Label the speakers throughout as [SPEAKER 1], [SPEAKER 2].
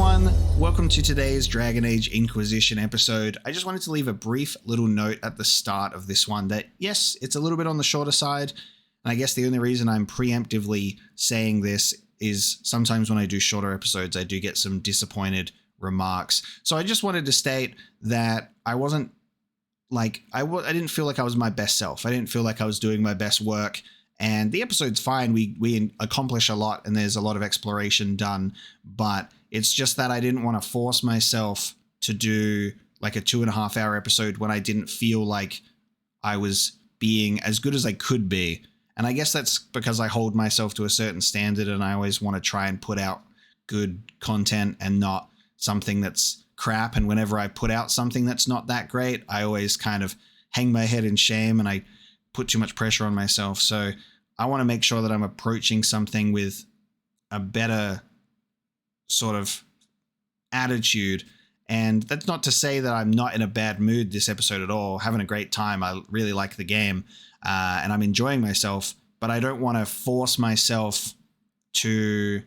[SPEAKER 1] everyone, welcome to today's Dragon Age Inquisition episode. I just wanted to leave a brief little note at the start of this one that yes, it's a little bit on the shorter side, and I guess the only reason I'm preemptively saying this is sometimes when I do shorter episodes I do get some disappointed remarks. So I just wanted to state that I wasn't like, I didn't feel like I was my best self. I didn't feel like I was doing my best work. And the episode's fine. We accomplish a lot and there's a lot of exploration done, but it's just that I didn't want to force myself to do like a 2.5 hour episode when I didn't feel like I was being as good as I could be. And I guess that's because I hold myself to a certain standard and I always want to try and put out good content and not something that's crap. And whenever I put out something that's not that great, I always kind of hang my head in shame and I put too much pressure on myself. So I want to make sure that I'm approaching something with a better sort of attitude. And that's not to say that I'm not in a bad mood this episode at all. Having a great time. I really like the game and I'm enjoying myself, but I don't want to force myself to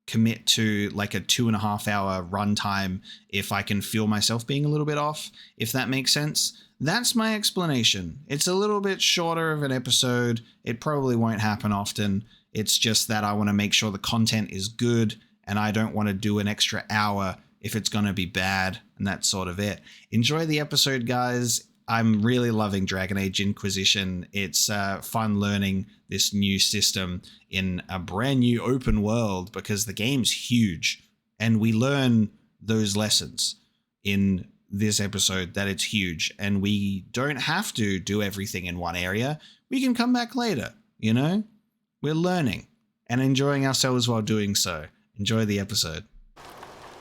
[SPEAKER 1] commit to like a 2.5 hour runtime if I can feel myself being a little bit off, if that makes sense. That's my explanation. It's a little bit shorter of an episode. It probably won't happen often. It's just that I want to make sure the content is good and I don't want to do an extra hour if it's going to be bad, and that's sort of it. Enjoy the episode, guys. I'm really loving Dragon Age Inquisition. It's fun learning this new system in a brand new open world because the game's huge and we learn those lessons in this episode that it's huge and we don't have to do everything in one area. We can come back later, you know? We're learning and enjoying ourselves while doing so. Enjoy the episode.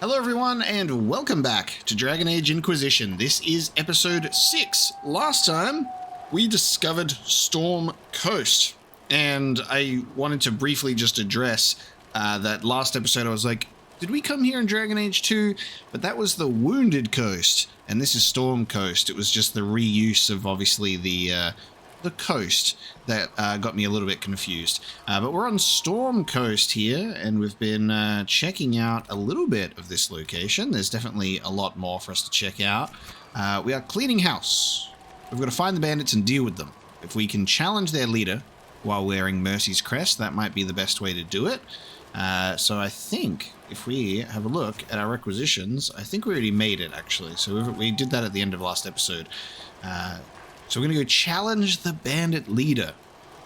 [SPEAKER 1] Hello everyone and welcome back to Dragon Age Inquisition. This is episode 6. Last time we discovered Storm Coast and I wanted to briefly just address that last episode. I was like, did we come here in Dragon Age 2? But that was the Wounded Coast, and this is Storm Coast. It was just the reuse of obviously the coast that got me a little bit confused. But we're on Storm Coast here, and we've been checking out a little bit of this location. There's definitely a lot more for us to check out. We are cleaning house. We've got to find the bandits and deal with them. If we can challenge their leader while wearing Mercy's crest, that might be the best way to do it. So I think if we have a look at our requisitions, I think we already made it actually. So we did that at the end of last episode. So we're going to go challenge the bandit leader.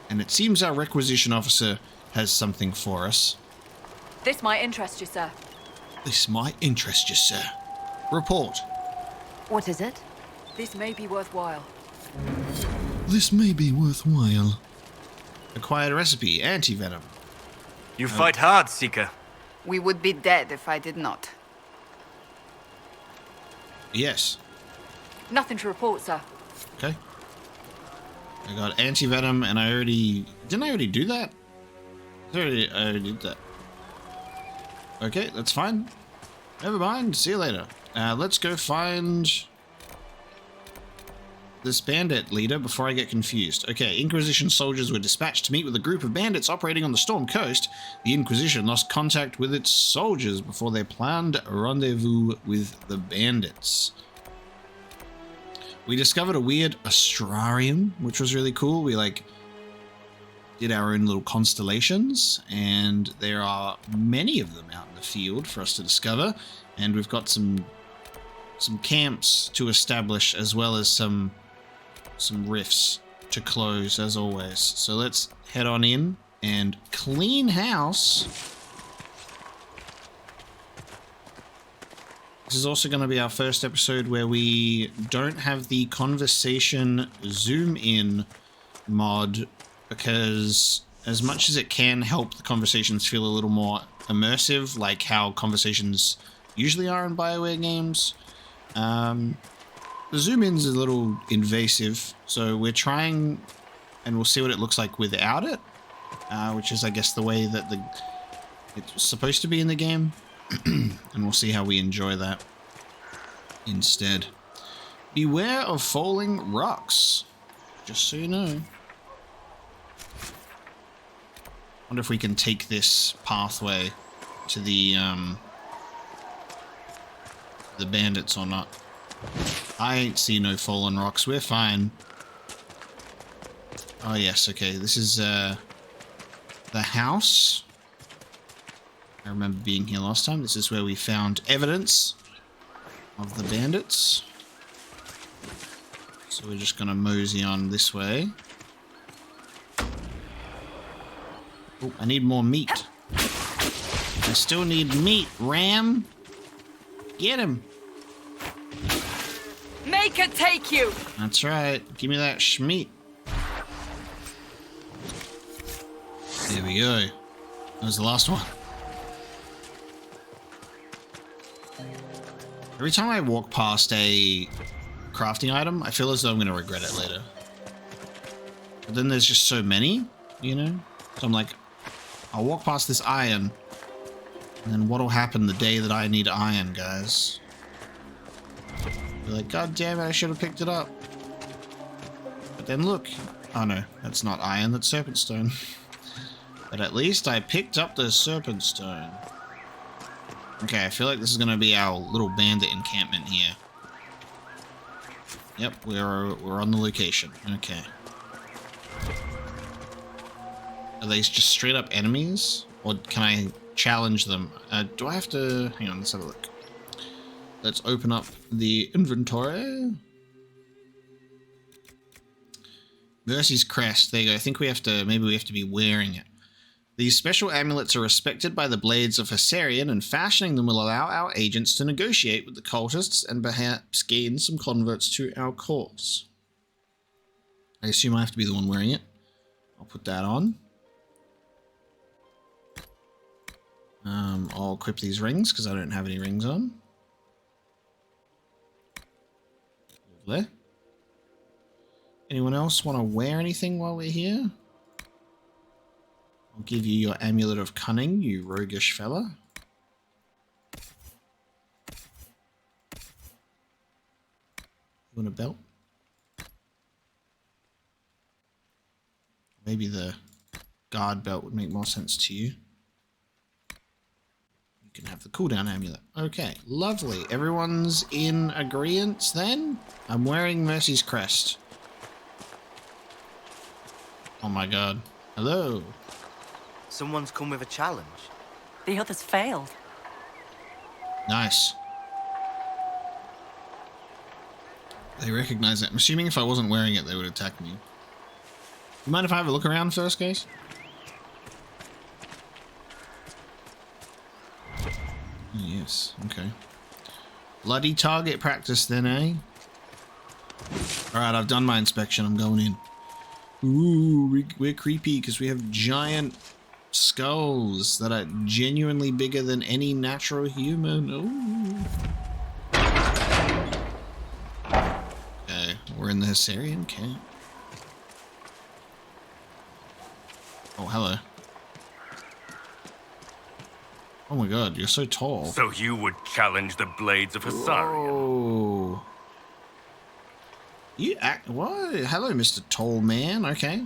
[SPEAKER 1] And it seems our requisition officer has something for us.
[SPEAKER 2] This might interest you, sir.
[SPEAKER 1] This might interest you, sir. Report.
[SPEAKER 3] What is it?
[SPEAKER 2] This may be worthwhile.
[SPEAKER 1] This may be worthwhile. Acquired a recipe, anti-venom.
[SPEAKER 4] You fight hard, Seeker.
[SPEAKER 3] We would be dead if I did not.
[SPEAKER 1] Yes.
[SPEAKER 2] Nothing to report, sir.
[SPEAKER 1] Okay. I got anti-venom and I already... Didn't I already do that? I already did that. Okay, that's fine. Never mind. See you later. Let's go find this bandit leader before I get confused. Okay, Inquisition soldiers were dispatched to meet with a group of bandits operating on the Storm Coast. The Inquisition lost contact with its soldiers before they planned a rendezvous with the bandits. We discovered a weird astrarium, which was really cool. We did our own little constellations, and there are many of them out in the field for us to discover. And we've got some camps to establish, as well as some rifts to close, as always. So let's head on in and clean house. This is also going to be our first episode where we don't have the conversation zoom in mod, because as much as it can help the conversations feel a little more immersive, like how conversations usually are in BioWare games, the zoom in's a little invasive, so we're trying, and we'll see what it looks like without it, which is I guess the way that it's supposed to be in the game. And we'll see how we enjoy that instead. Beware of falling rocks, just so you know. Wonder if we can take this pathway to the the bandits or not. I ain't see no fallen rocks. We're fine. Oh, yes. Okay. This is the house. I remember being here last time. This is where we found evidence of the bandits. So we're just going to mosey on this way. Oh, I need more meat. I still need meat, Ram. Get him.
[SPEAKER 2] Make it take you!
[SPEAKER 1] That's right. Give me that schmeat. There we go. That was the last one. Every time I walk past a crafting item, I feel as though I'm going to regret it later. But then there's just so many, you know? So I'm like, I'll walk past this iron, and then what'll happen the day that I need iron, guys? Be like, God damn it, I should have picked it up. But then look. Oh no, that's not iron, that's serpent stone. But at least I picked up the serpent stone. Okay, I feel like this is going to be our little bandit encampment here. Yep, we're on the location. Okay. Are they just straight up enemies? Or can I challenge them? Do I have to... Hang on, let's have a look. Let's open up the inventory. Mercy's crest. There you go. I think we have to... Maybe we have to be wearing it. These special amulets are respected by the Blades of Astrarium, and fashioning them will allow our agents to negotiate with the cultists and perhaps gain some converts to our cause. I assume I have to be the one wearing it. I'll put that on. I'll equip these rings because I don't have any rings on. Lovely. Anyone else want to wear anything while we're here? I'll give you your amulet of cunning, you roguish fella. You want a belt? Maybe the guard belt would make more sense to you. You can have the cooldown amulet. Okay, lovely. Everyone's in agreement then? I'm wearing Mercy's crest. Oh my god. Hello.
[SPEAKER 4] Someone's come with a challenge.
[SPEAKER 5] The others failed.
[SPEAKER 1] Nice. They recognize it. I'm assuming if I wasn't wearing it, they would attack me. You mind if I have a look around first, guys? Yes, okay. Bloody target practice then, eh? Alright, I've done my inspection. I'm going in. Ooh, we're creepy because we have giant skulls that are genuinely bigger than any natural human. Ooh. Okay, we're in the Astrarium camp. Oh, hello. Oh my god, you're so tall.
[SPEAKER 6] So you would challenge the Blades of Astrarium?
[SPEAKER 1] Oh. You act... What? Hello, Mr. Tall Man. Okay.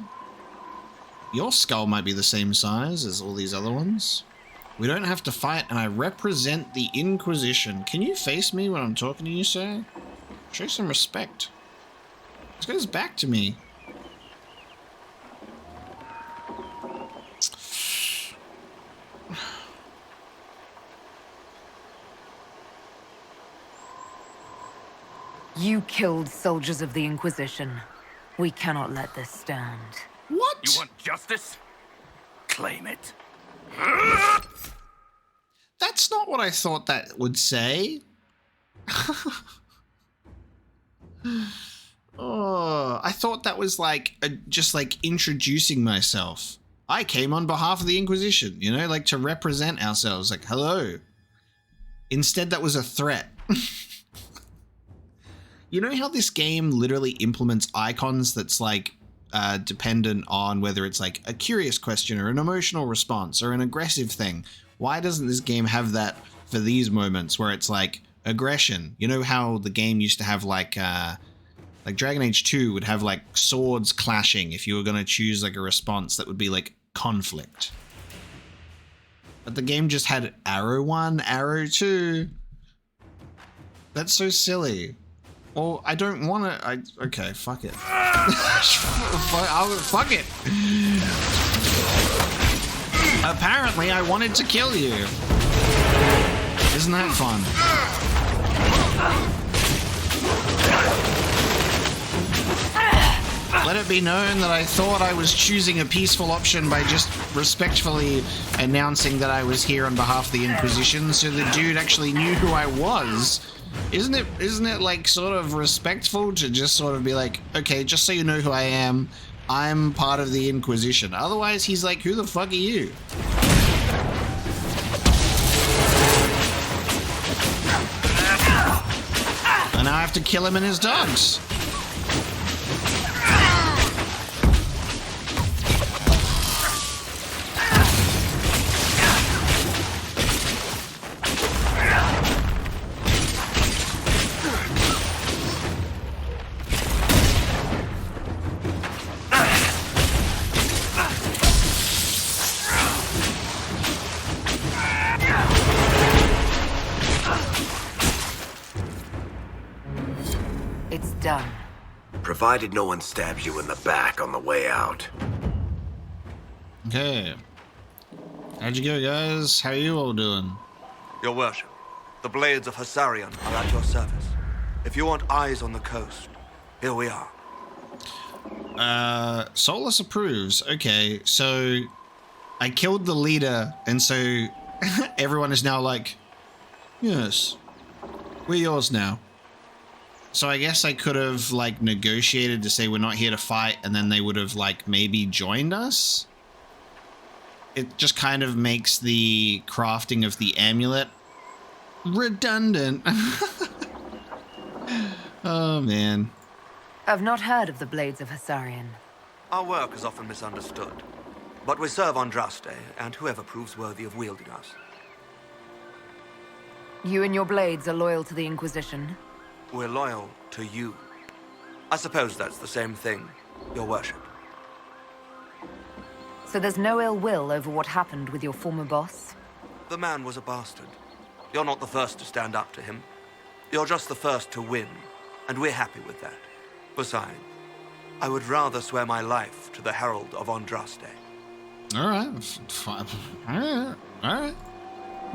[SPEAKER 1] Your skull might be the same size as all these other ones. We don't have to fight, and I represent the Inquisition. Can you face me when I'm talking to you, sir? Show some respect. This goes back to me.
[SPEAKER 3] You killed soldiers of the Inquisition. We cannot let this stand.
[SPEAKER 1] What?
[SPEAKER 6] You want justice? Claim it.
[SPEAKER 1] That's not what I thought that would say. Oh, I thought that was like just like introducing myself. I came on behalf of the Inquisition, you know, like to represent ourselves, like, hello. Instead, that was a threat. You know how this game literally implements icons that's like dependent on whether it's like a curious question or an emotional response or an aggressive thing? Why doesn't this game have that for these moments where it's like aggression? You know how the game used to have like Dragon Age 2 would have like swords clashing if you were going to choose like a response that would be like conflict. But the game just had arrow 1, arrow 2. That's so silly. Well, I don't want to. Okay, fuck it. Fuck it. Apparently, I wanted to kill you. Isn't that fun? Let it be known that I thought I was choosing a peaceful option by just respectfully announcing that I was here on behalf of the Inquisition, so the dude actually knew who I was. Isn't it like sort of respectful to just sort of be like, okay, just so you know who I am, I'm part of the Inquisition. Otherwise, he's like, who the fuck are you? And now I have to kill him and his dogs.
[SPEAKER 3] It's done.
[SPEAKER 7] Provided no one stabs you in the back on the way out.
[SPEAKER 1] Okay. How'd you go, guys? How are you all doing?
[SPEAKER 8] Your worship, the blades of Astrarium are at your service. If you want eyes on the coast, here we are.
[SPEAKER 1] Solus approves. Okay, so I killed the leader, and so everyone is now like, yes, we're yours now. So I guess I could have like negotiated to say we're not here to fight, and then they would have like maybe joined us. It just kind of makes the crafting of the amulet redundant. Oh man.
[SPEAKER 3] I've not heard of the Blades of Astrarium.
[SPEAKER 8] Our work is often misunderstood, but we serve Andraste and whoever proves worthy of wielding us.
[SPEAKER 3] You and your blades are loyal to the Inquisition?
[SPEAKER 8] We're loyal to you. I suppose that's the same thing, your worship.
[SPEAKER 3] So there's no ill will over what happened with your former boss?
[SPEAKER 8] The man was a bastard. You're not the first to stand up to him. You're just the first to win, and we're happy with that. Besides, I would rather swear my life to the Herald of Andraste.
[SPEAKER 1] All right, fine. All right.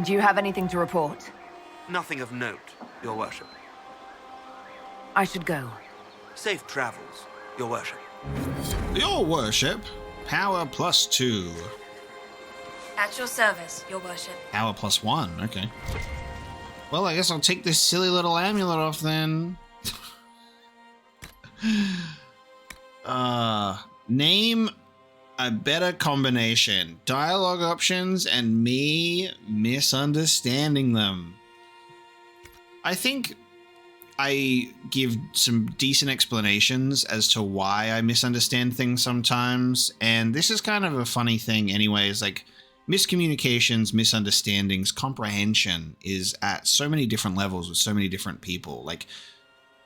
[SPEAKER 3] Do you have anything to report?
[SPEAKER 8] Nothing of note, your worship.
[SPEAKER 3] I should go.
[SPEAKER 8] Safe travels, your worship.
[SPEAKER 1] Your worship, power +2.
[SPEAKER 9] At your service, your worship.
[SPEAKER 1] Power +1, okay. Well, I guess I'll take this silly little amulet off then. Name a better combination. Dialogue options and me misunderstanding them. I think I give some decent explanations as to why I misunderstand things sometimes, and this is kind of a funny thing anyways, like miscommunications, misunderstandings, comprehension is at so many different levels with so many different people. Like,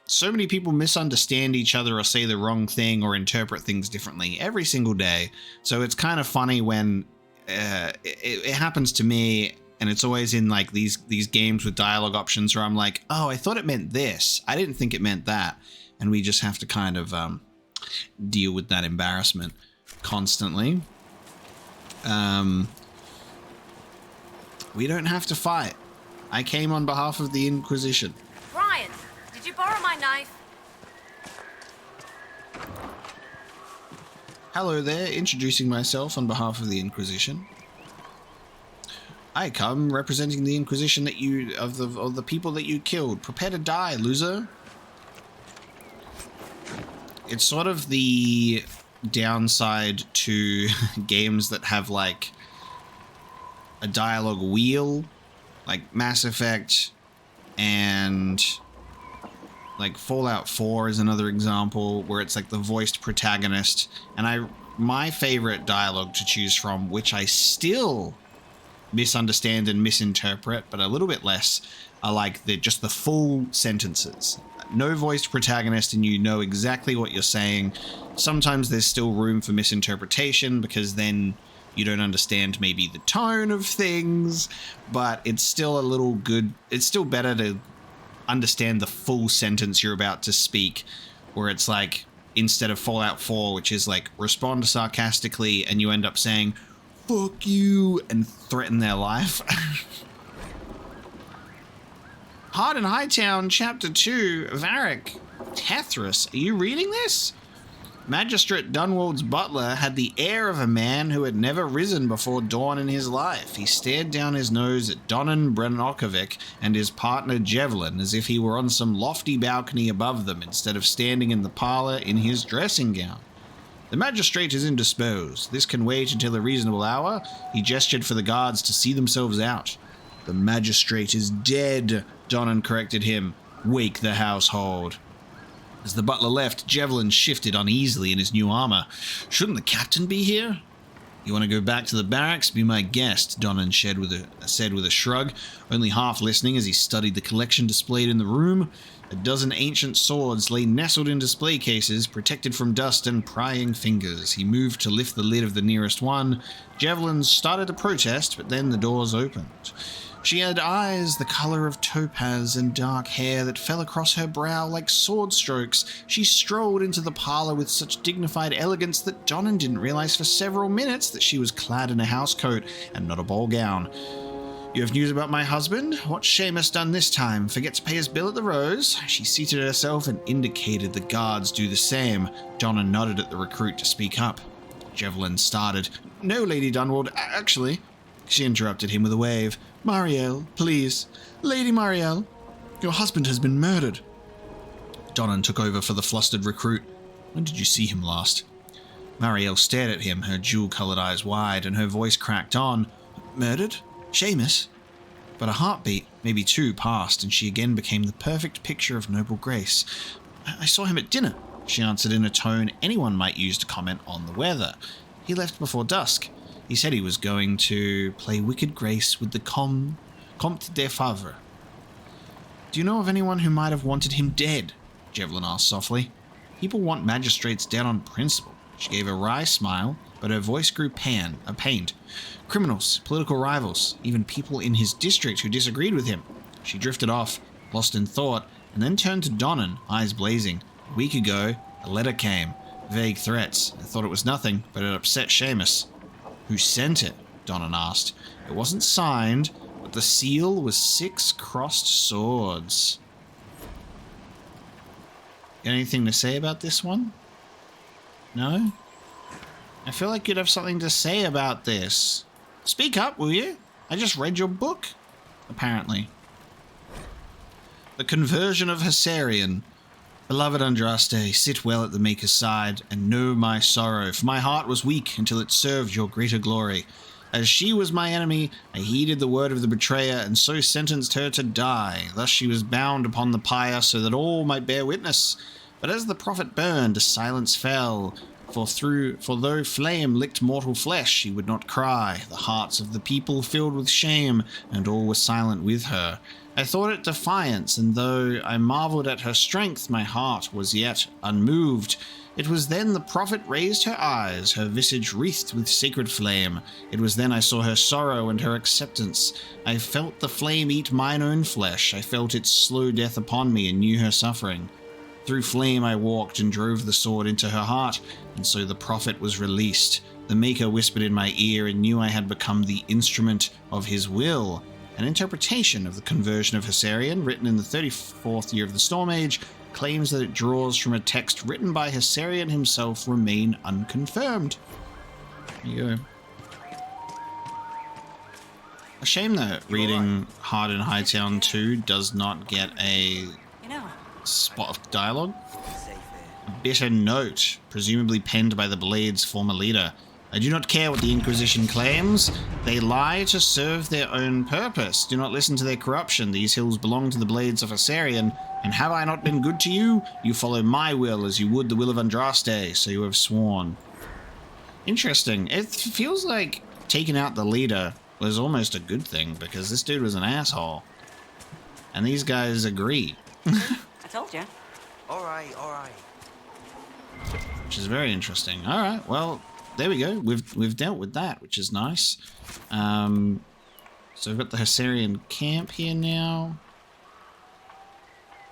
[SPEAKER 1] so many people misunderstand each other or say the wrong thing or interpret things differently every single day. So it's kind of funny when it happens to me, and it's always in like these games with dialogue options where I'm like, oh, I thought it meant this. I didn't think it meant that. And we just have to kind of deal with that embarrassment constantly. We don't have to fight. I came on behalf of the Inquisition.
[SPEAKER 9] Brian, did you borrow my knife?
[SPEAKER 1] Hello there, introducing myself on behalf of the Inquisition. I come representing the Inquisition that of the people that you killed. Prepare to die, loser. It's sort of the downside to games that have like a dialogue wheel, like Mass Effect and like Fallout 4 is another example where it's like the voiced protagonist. And my favorite dialogue to choose from, which I still misunderstand and misinterpret, but a little bit less, are like just the full sentences. No voiced protagonist and you know exactly what you're saying. Sometimes there's still room for misinterpretation because then you don't understand maybe the tone of things, but it's still a little good. It's still better to understand the full sentence you're about to speak, where it's like, instead of Fallout 4, which is like, respond sarcastically, and you end up saying, fuck you, and threaten their life. Hard in Hightown, Chapter 2, Varric. Tethras, are you reading this? Magistrate Dunwald's butler had the air of a man who had never risen before dawn in his life. He stared down his nose at Donan Brenokovic and his partner Jevlin as if he were on some lofty balcony above them instead of standing in the parlour in his dressing gown. The magistrate is indisposed. This can wait until a reasonable hour. He gestured for the guards to see themselves out. The magistrate is dead, Donan corrected him. Wake the household. As the butler left, Jevlin shifted uneasily in his new armor. Shouldn't the captain be here? You want to go back to the barracks? Be my guest, Donan said with a shrug, only half listening as he studied the collection displayed in the room. A dozen ancient swords lay nestled in display cases, protected from dust and prying fingers. He moved to lift the lid of the nearest one. Jevlin started to protest, but then the doors opened. She had eyes the color of topaz and dark hair that fell across her brow like sword strokes. She strolled into the parlor with such dignified elegance that Donan didn't realize for several minutes that she was clad in a housecoat and not a ball gown. You have news about my husband? What's Seamus done this time? Forget to pay his bill at the Rose? She seated herself and indicated the guards do the same. Donan nodded at the recruit to speak up. Jevlin started. No, Lady Dunwald, actually... She interrupted him with a wave. Marielle, please. Lady Marielle, your husband has been murdered. Donan took over for the flustered recruit. When did you see him last? Marielle stared at him, her jewel-coloured eyes wide, and her voice cracked on. Murdered? Seamus? But a heartbeat, maybe two, passed, and she again became the perfect picture of noble grace. I saw him at dinner, she answered in a tone anyone might use to comment on the weather. He left before dusk. He said he was going to play Wicked Grace with the Comte de Favre. Do you know of anyone who might have wanted him dead? Jevlin asked softly. People want magistrates dead on principle. She gave a wry smile, but her voice grew pained. Criminals, political rivals, even people in his district who disagreed with him. She drifted off, lost in thought, and then turned to Donan, eyes blazing. A week ago, a letter came. Vague threats. I thought it was nothing, but it upset Seamus. Who sent it? Donan asked. It wasn't signed, but the seal was 6 crossed swords. Got anything to say about this one? No? I feel like you'd have something to say about this. Speak up, will you? I just read your book. Apparently. The Conversion of Hessarian. Beloved Andraste, sit well at the Maker's side, and know my sorrow, for my heart was weak until it served your greater glory. As she was my enemy, I heeded the word of the betrayer, and so sentenced her to die. Thus she was bound upon the pyre, so that all might bear witness. But as the prophet burned, a silence fell, for though flame licked mortal flesh, she would not cry. The hearts of the people filled with shame, and all were silent with her. I thought it defiance, and though I marveled at her strength, my heart was yet unmoved. It was then the prophet raised her eyes, her visage wreathed with sacred flame. It was then I saw her sorrow and her acceptance. I felt the flame eat mine own flesh. I felt its slow death upon me and knew her suffering. Through flame I walked and drove the sword into her heart, and so the prophet was released. The Maker whispered in my ear and knew I had become the instrument of his will. An interpretation of the Conversion of Hessarian, written in the 34th year of the Storm Age, claims that it draws from a text written by Hessarian himself, remain unconfirmed. There you go. A shame that reading Hard in Hightown 2 does not get a spot of dialogue. A bitter note, presumably penned by the Blade's former leader. I do not care what the Inquisition claims. They lie to serve their own purpose. Do not listen to their corruption. These hills belong to the Blades of Hessarian, and have I not been good to you? You follow my will as you would the will of Andraste, so you have sworn. Interesting. It feels like taking out the leader was almost a good thing, because this dude was an asshole. And these guys agree.
[SPEAKER 5] I told you.
[SPEAKER 4] All right.
[SPEAKER 1] Which is very interesting. All right, well, there we go. We've dealt with that, which is nice. So we've got the Hessarian camp here now.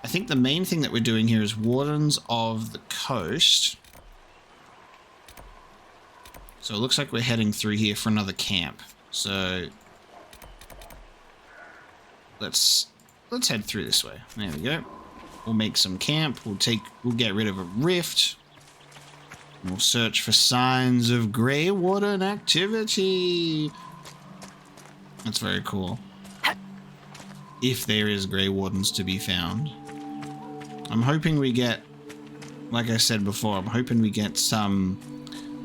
[SPEAKER 1] I think the main thing that we're doing here is Wardens of the Coast. So it looks like we're heading through here for another camp. So let's head through this way. There we go. We'll make some camp. We'll get rid of a rift. We'll search for signs of Grey Warden activity. That's very cool. If there is Grey Wardens to be found. I'm hoping we get, like I said before, I'm hoping we get some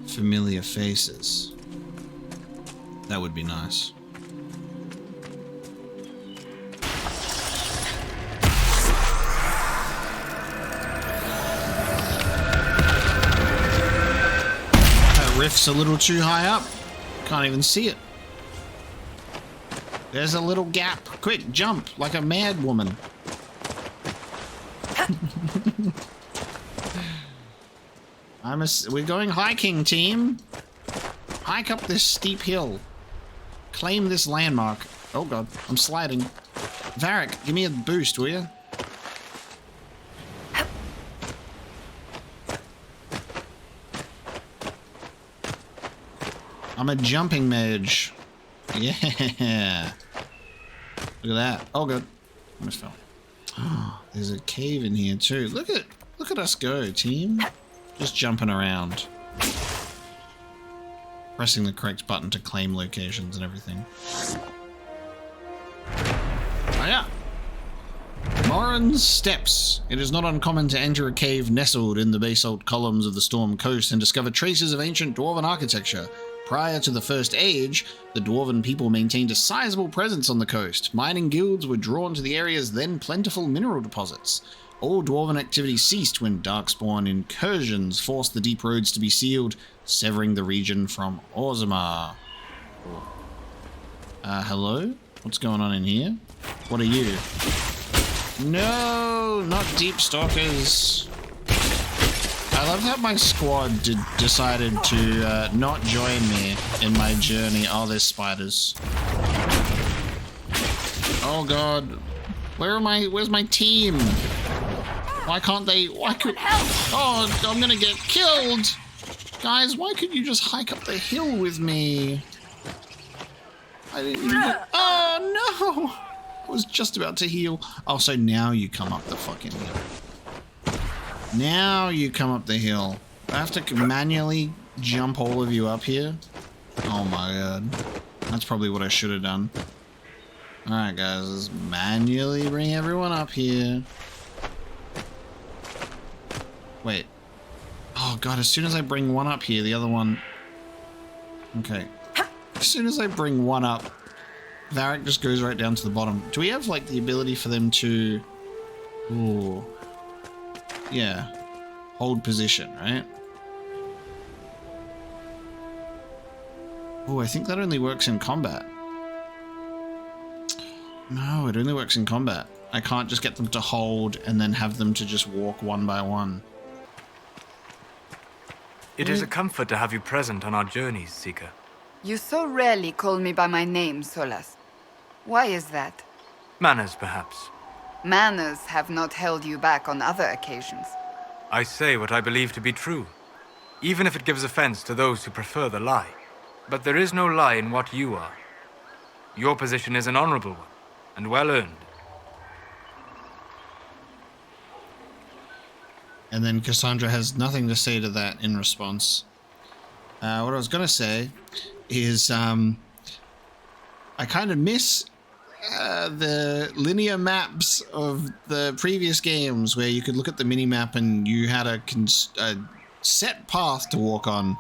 [SPEAKER 1] familiar faces. That would be nice. That rift's a little too high up. Can't even see it. There's a little gap. Quick, jump like a mad woman. We're going hiking, team. Hike up this steep hill. Claim this landmark. Oh god, I'm sliding. Varric, give me a boost, will you? I'm a jumping mage. Yeah. Look at that. Oh god. Almost fell. Oh, there's a cave in here too. Look at us go, team. Just jumping around. Pressing the correct button to claim locations and everything. Oh yeah. Morin's Steps. It is not uncommon to enter a cave nestled in the basalt columns of the Storm Coast and discover traces of ancient dwarven architecture. Prior to the First Age, the dwarven people maintained a sizable presence on the coast. Mining guilds were drawn to the area's then plentiful mineral deposits. All dwarven activity ceased when darkspawn incursions forced the deep roads to be sealed, severing the region from Orzammar. Hello? What's going on in here? What are you? No, not deep stalkers. I love how my squad decided to not join me in my journey. Oh, there's spiders. Oh god. Where's my team? Why can't they? Oh, I'm gonna get killed! Guys, why couldn't you just hike up the hill with me? I didn't even oh no! I was just about to heal. Oh, so now you come up the fucking hill. Now you come up the hill. I have to manually jump all of you up here? Oh my god. That's probably what I should have done. Alright guys, let's manually bring everyone up here. Wait. Oh god, as soon as I bring one up here, the other one... Okay. As soon as I bring one up, Varric just goes right down to the bottom. Do we have, like, the ability for them to... Ooh. Yeah. Hold position, right? Oh, I think that only works in combat. No, it only works in combat. I can't just get them to hold and then have them to just walk one by one.
[SPEAKER 10] It is a comfort to have you present on our journeys, Seeker.
[SPEAKER 11] You so rarely call me by my name, Solas. Why is that?
[SPEAKER 10] Manners, perhaps.
[SPEAKER 11] Manners have not held you back on other occasions.
[SPEAKER 10] I say what I believe to be true, even if it gives offense to those who prefer the lie. But there is no lie in what you are. Your position is an honorable one, and well earned.
[SPEAKER 1] And then Cassandra has nothing to say to that in response. What I was going to say is I kind of miss the linear maps of the previous games where you could look at the mini-map and you had a set path to walk on.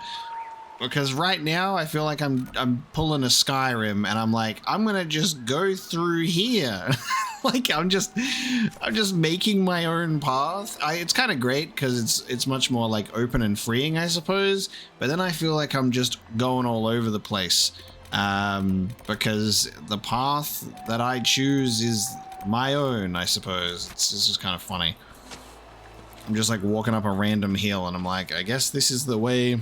[SPEAKER 1] Because right now I feel like I'm pulling a Skyrim and I'm like, I'm going to just go through here. Like I'm just making my own path. It's kind of great because it's much more like open and freeing, I suppose. But then I feel like I'm just going all over the place because the path that I choose is my own, I suppose. It's just kind of funny. I'm just like walking up a random hill and I'm like, I guess this is the way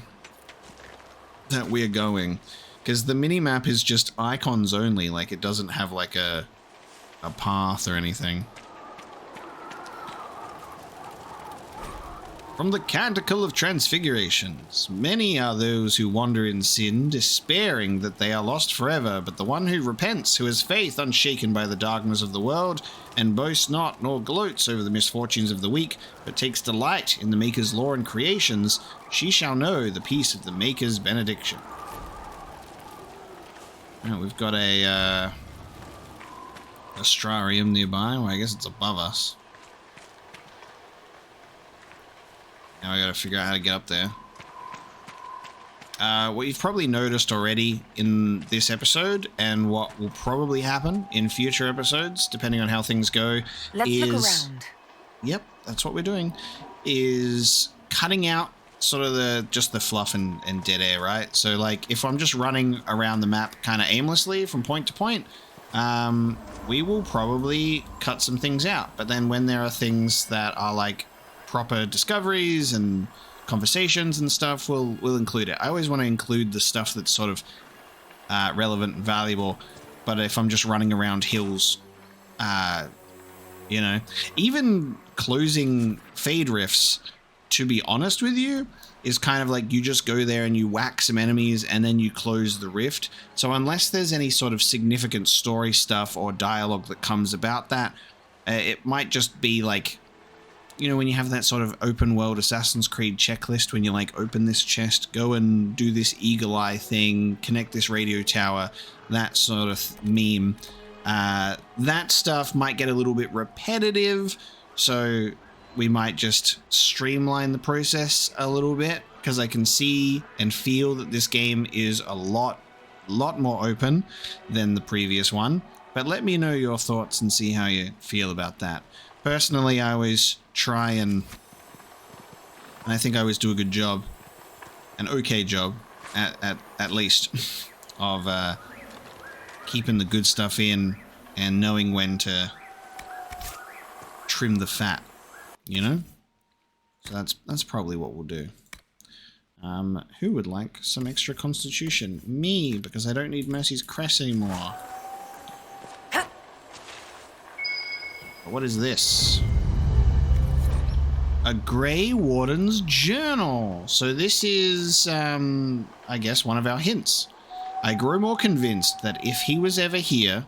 [SPEAKER 1] that we're going. Because the mini-map is just icons only. Like it doesn't have like a path or anything. From the Canticle of Transfigurations, many are those who wander in sin, despairing that they are lost forever, but the one who repents, who has faith unshaken by the darkness of the world, and boasts not nor gloats over the misfortunes of the weak, but takes delight in the Maker's law and creations, she shall know the peace of the Maker's benediction. Right, we've got a astrarium nearby. Well, I guess it's above us. Now I gotta figure out how to get up there. What you've probably noticed already in this episode, and what will probably happen in future episodes, depending on how things go,
[SPEAKER 3] Let's look around.
[SPEAKER 1] Yep, that's what we're doing, is cutting out sort of just the fluff and dead air, right? So like if I'm just running around the map kind of aimlessly from point to point, we will probably cut some things out. But then when there are things that are like proper discoveries and conversations and stuff, we'll include it. I always want to include the stuff that's sort of relevant and valuable, but if I'm just running around hills, you know, even closing fade rifts, to be honest with you, is kind of like you just go there and you whack some enemies and then you close the rift. So unless there's any sort of significant story stuff or dialogue that comes about that, it might just be like, you know, when you have that sort of open world Assassin's Creed checklist, when you like open this chest, go and do this eagle eye thing, connect this radio tower, that sort of meme. That stuff might get a little bit repetitive, so we might just streamline the process a little bit, because I can see and feel that this game is a lot more open than the previous one. But let me know your thoughts and see how you feel about that. Personally, I always try and I think I always do a good job, an okay job at least, of keeping the good stuff in and knowing when to trim the fat, you know? So that's probably what we'll do. Who would like some extra constitution? Me, because I don't need Mercy's Crest anymore. What is this? A Grey Warden's journal. So this is, I guess, one of our hints. I grow more convinced that if he was ever here,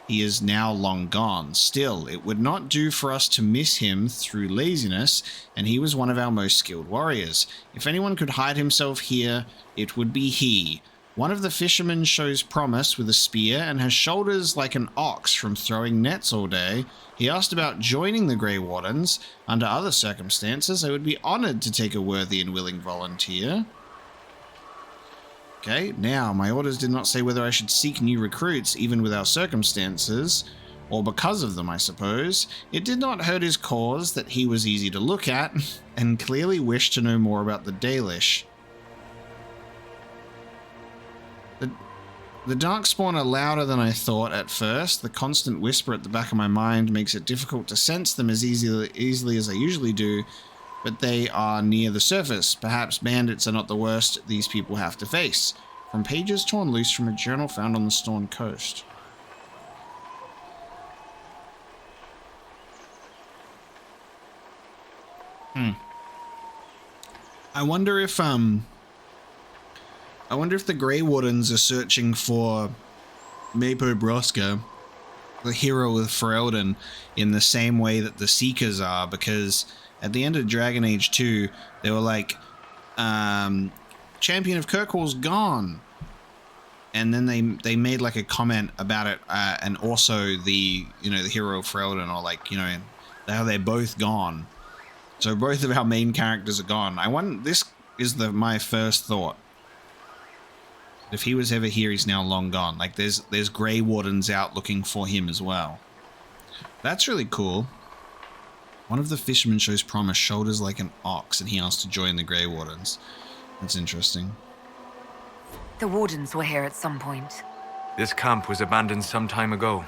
[SPEAKER 1] he is now long gone. Still, it would not do for us to miss him through laziness, and he was one of our most skilled warriors. If anyone could hide himself here, it would be he. One of the fishermen shows promise with a spear and has shoulders like an ox from throwing nets all day. He asked about joining the Grey Wardens. Under other circumstances, I would be honored to take a worthy and willing volunteer. Okay, now, my orders did not say whether I should seek new recruits, even with our circumstances, or because of them, I suppose. It did not hurt his cause that he was easy to look at, and clearly wished to know more about the Dalish. The Darkspawn are louder than I thought at first. The constant whisper at the back of my mind makes it difficult to sense them as easily as I usually do, but they are near the surface. Perhaps bandits are not the worst these people have to face. From pages torn loose from a journal found on the Storm Coast. I wonder if the Grey Wardens are searching for Mapo Broska, the hero of Ferelden, in the same way that the Seekers are, because at the end of Dragon Age 2, they were like, Champion of Kirkwall's gone. And then they made like a comment about it, and also the hero of Ferelden, or like, how they're both gone. So both of our main characters are gone. This is my first thought. If he was ever here, he's now long gone. Like, there's Grey Wardens out looking for him as well. That's really cool. One of the fishermen shows promise, shoulders like an ox, and he asked to join the Grey Wardens. That's interesting.
[SPEAKER 3] The Wardens were here at some point.
[SPEAKER 10] This camp was abandoned some time ago.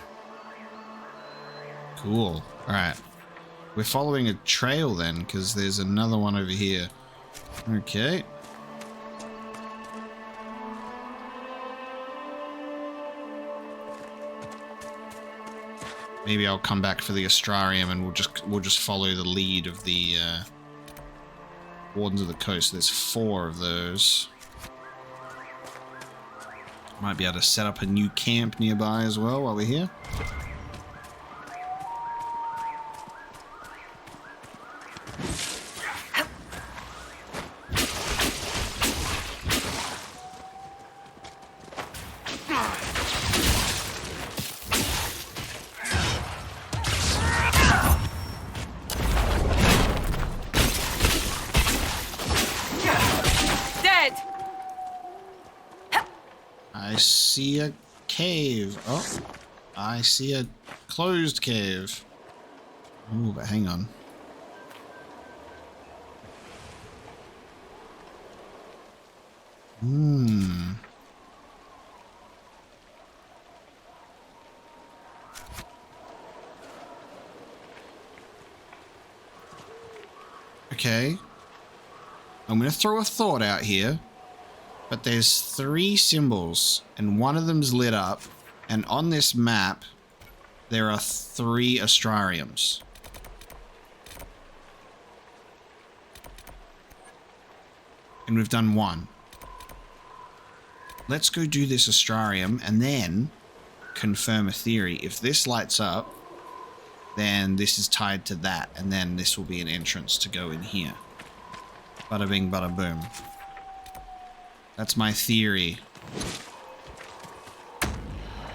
[SPEAKER 1] Cool. Alright. We're following a trail then, because there's another one over here. Okay. Maybe I'll come back for the astrarium and we'll just follow the lead of the Wardens of the Coast. There's 4 of those. Might be able to set up a new camp nearby as well while we're here. I see a cave. Oh, I see a closed cave. Ooh, but hang on. Okay. I'm going to throw a thought out here. But there's 3 symbols, and one of them's lit up, and on this map, there are 3 astrariums. And we've done 1. Let's go do this astrarium, and then confirm a theory. If this lights up, then this is tied to that, and then this will be an entrance to go in here. Bada bing, bada boom. That's my theory.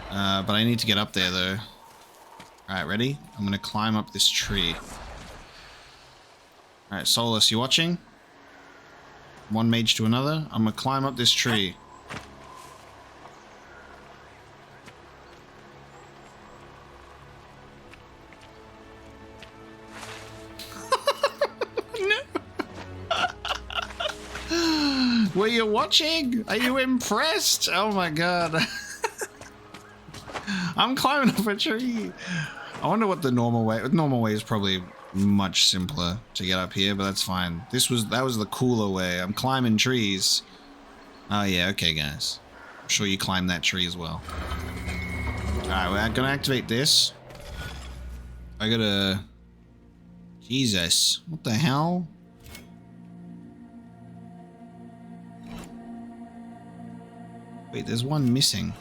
[SPEAKER 1] But I need to get up there, though. Alright, ready? I'm going to climb up this tree. Alright, Solus, you watching? One mage to another. I'm going to climb up this tree. Were you watching? Are you impressed? Oh my god. I'm climbing up a tree. I wonder what the normal way... Normal way is probably much simpler to get up here, but that's fine. That was the cooler way. I'm climbing trees. Oh yeah, okay guys. I'm sure you climbed that tree as well. Alright, we're gonna activate this. I gotta... Jesus. What the hell? Wait, there's one missing.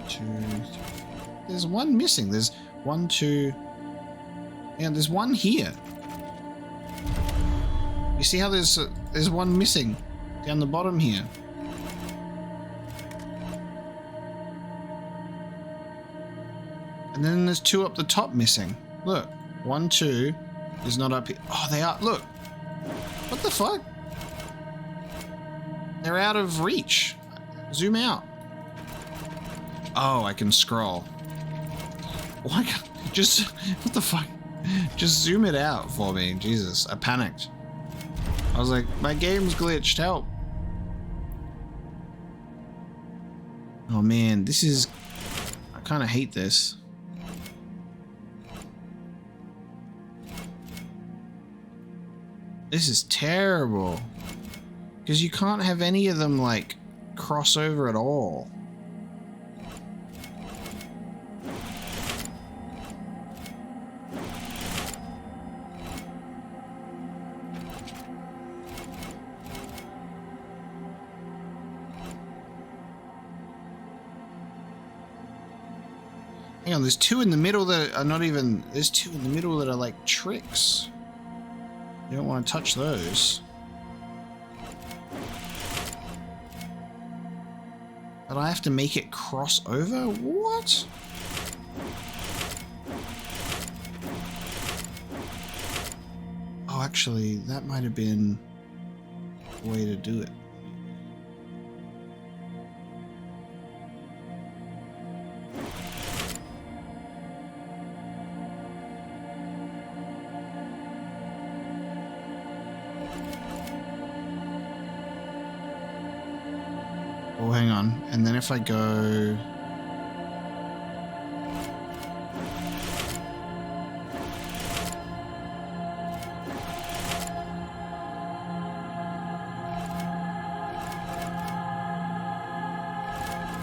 [SPEAKER 1] 2, 3. There's one missing. There's 1, 2. Yeah, there's one here. You see how there's one missing down the bottom here. And then there's 2 up the top missing. Look, 1, 2 is not up here. Oh, they are. Look. What the fuck? They're out of reach. Zoom out. Oh, I can scroll. Why can't just what the fuck? Just zoom it out for me. Jesus, I panicked. I was like, my game's glitched. Help. Oh man, this is... I kind of hate this. This is terrible. Because you can't have any of them, like, cross over at all. Hang on, there's 2 in the middle that are not even... There's 2 in the middle that are, like, tricks. You don't want to touch those. But I have to make it cross over? What? Oh, actually, that might have been the way to do it. Oh, hang on. And then if I go...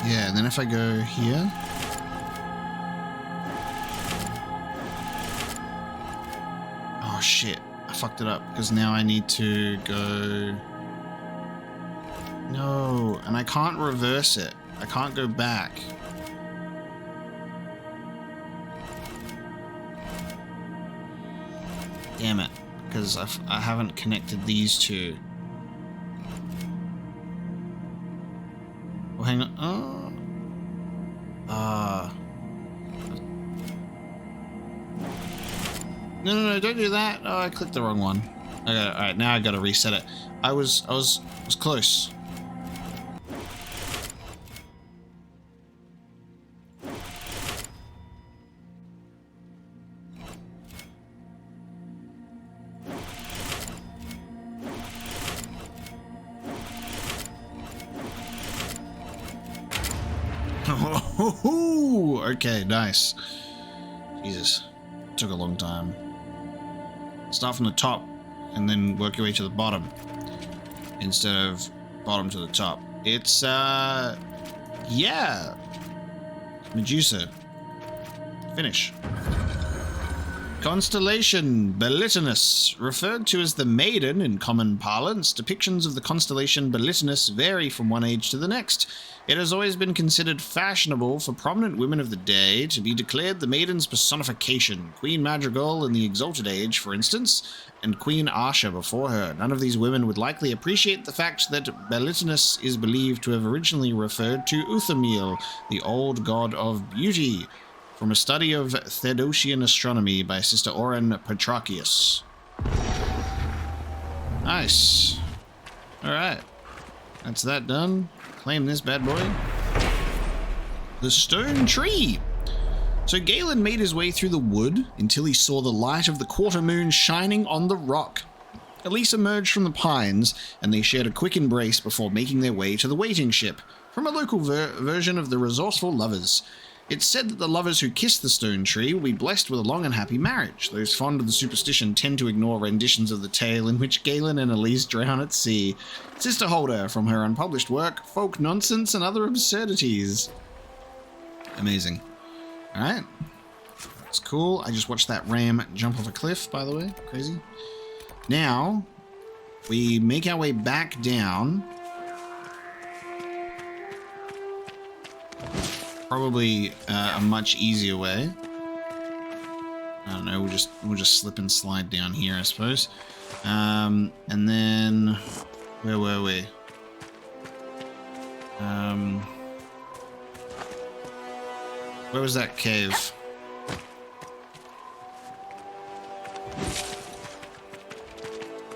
[SPEAKER 1] Yeah, and then if I go here... Oh, shit. shit. I fucked it up because now I need to go... No, and I can't reverse it. I can't go back. Damn it, because I haven't connected these two. Oh, hang on. Oh. No, don't do that. Oh, I clicked the wrong one. Okay, alright, now I gotta reset it. I was close. Okay, nice. Jesus, took a long time. Start from the top and then work your way to the bottom instead of bottom to the top. It's yeah, Medusa. Finish. Constellation Bellitinus, referred to as the Maiden in common parlance. Depictions of the constellation Bellitinus vary from one age to the next. It has always been considered fashionable for prominent women of the day to be declared the Maiden's personification. Queen Madrigal in the Exalted Age, for instance, and Queen Asha before her. None of these women would likely appreciate the fact that Bellitinus is believed to have originally referred to Uthamiel, the old god of beauty, from a study of Theodosian astronomy by Sister Oren Petrachius. Nice. Alright. That's that done. Claim this bad boy. The stone tree. So Galen made his way through the wood until he saw the light of the quarter moon shining on the rock. Elise emerged from the pines, and they shared a quick embrace before making their way to the waiting ship, from a local version of the Resourceful Lovers. It's said that the lovers who kiss the stone tree will be blessed with a long and happy marriage. Those fond of the superstition tend to ignore renditions of the tale in which Galen and Elise drown at sea. Sister Holder, from her unpublished work, Folk Nonsense and Other Absurdities. Amazing. Alright. That's cool. I just watched that ram jump off a cliff, by the way. Crazy. Now, we make our way back down. Probably a much easier way. I don't know, we'll just slip and slide down here, I suppose. And then where were we? Where was that cave?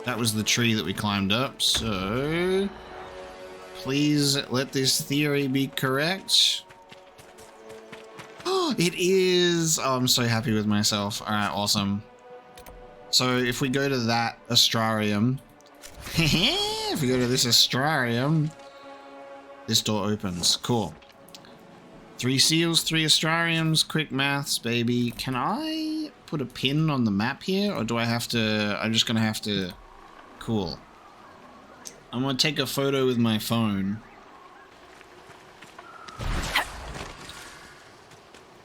[SPEAKER 1] That was the tree that we climbed up, so please let this theory be correct. It is! Oh, I'm so happy with myself. Alright, awesome. So if we go to that astrarium, if we go to this astrarium, this door opens. Cool. 3 seals, 3 astrariums, quick maths, baby. Can I put a pin on the map here, or do I have to... I'm just gonna have to... Cool. I'm gonna take a photo with my phone.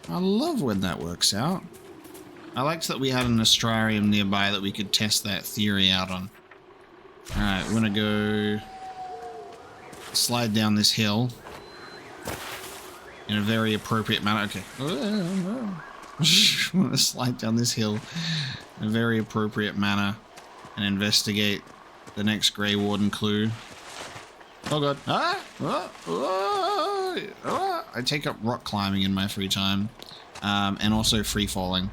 [SPEAKER 1] I love when that works out. I liked that we had an astrarium nearby that we could test that theory out on. Alright, we're gonna go slide down this hill in a very appropriate manner. Okay. I'm gonna slide down this hill in a very appropriate manner and investigate the next Grey Warden clue. Oh god. I take up rock climbing in my free time, and also free falling.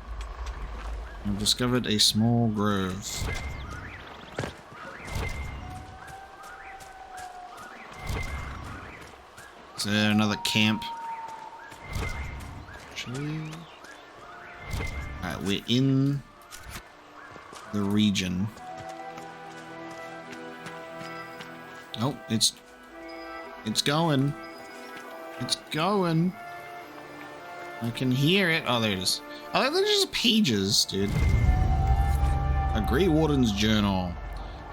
[SPEAKER 1] I've discovered a small grove. Is there another camp? Alright, we're in the region. Oh, it's going. It's going. I can hear it. Oh, there it is. Oh, they're just pages, dude. A Grey Warden's journal.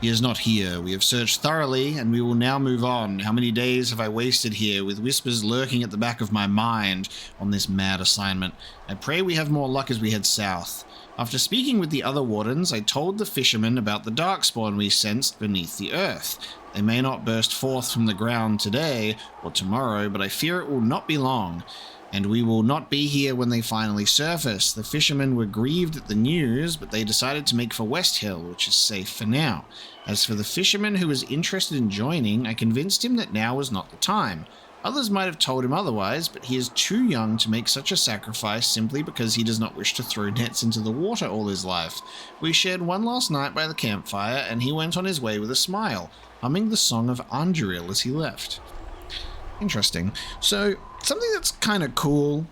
[SPEAKER 1] He is not here. We have searched thoroughly, and we will now move on. How many days have I wasted here, with whispers lurking at the back of my mind on this mad assignment? I pray we have more luck as we head south. After speaking with the other wardens, I told the fishermen about the darkspawn we sensed beneath the earth. They may not burst forth from the ground today or tomorrow, but I fear it will not be long, and we will not be here when they finally surface. The fishermen were grieved at the news, but they decided to make for West Hill, which is safe for now. As for the fisherman who was interested in joining, I convinced him that now was not the time. Others might have told him otherwise, but he is too young to make such a sacrifice simply because he does not wish to throw nets into the water all his life. We shared one last night by the campfire, and he went on his way with a smile, humming the song of Andril as he left. Interesting. So, something that's kind of cool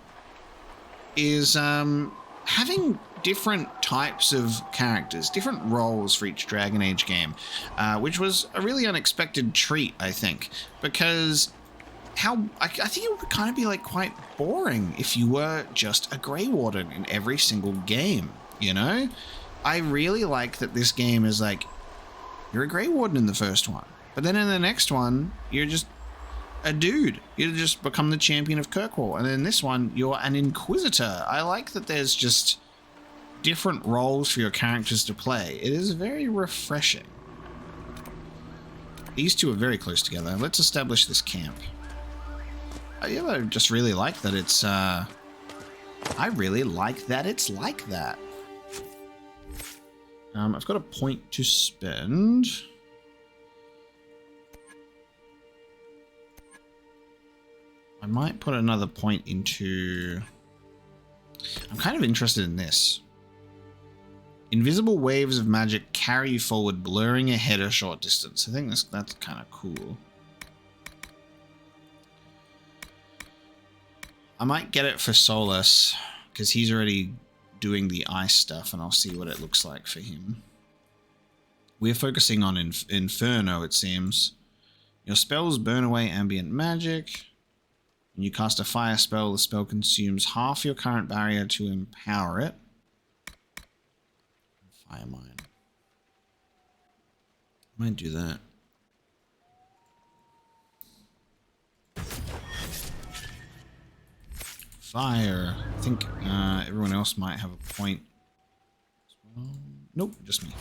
[SPEAKER 1] is having different types of characters, different roles for each Dragon Age game, which was a really unexpected treat, I think, because I think it would kind of be like quite boring if you were just a Grey Warden in every single game, you know? I really like that this game is like, you're a Grey Warden in the first one, but then in the next one, you're just a dude. You just become the champion of Kirkwall, and then in this one, you're an Inquisitor. I like that there's just different roles for your characters to play. It is very refreshing. These two are very close together. Let's establish this camp. I just really like that it's, I really like that it's like that. I've got a point to spend. I might put another point into... I'm kind of interested in this. Invisible waves of magic carry you forward, blurring ahead a short distance. I think that's kind of cool. I might get it for Solus, because he's already doing the ice stuff, and I'll see what it looks like for him. We're focusing on Inferno, it seems. Your spells burn away ambient magic. When you cast a fire spell, the spell consumes half your current barrier to empower it. Fire mine. Might do that. Fire. I think everyone else might have a point as well. Nope, just me.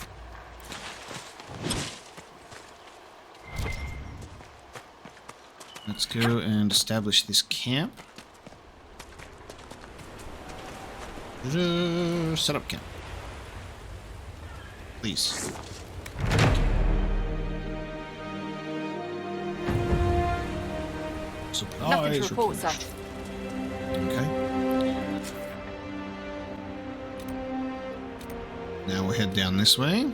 [SPEAKER 1] Let's go and establish this camp. Set up camp. Please. Supplies.
[SPEAKER 2] Nothing to report, sir.
[SPEAKER 1] Okay. Now we'll head down this way.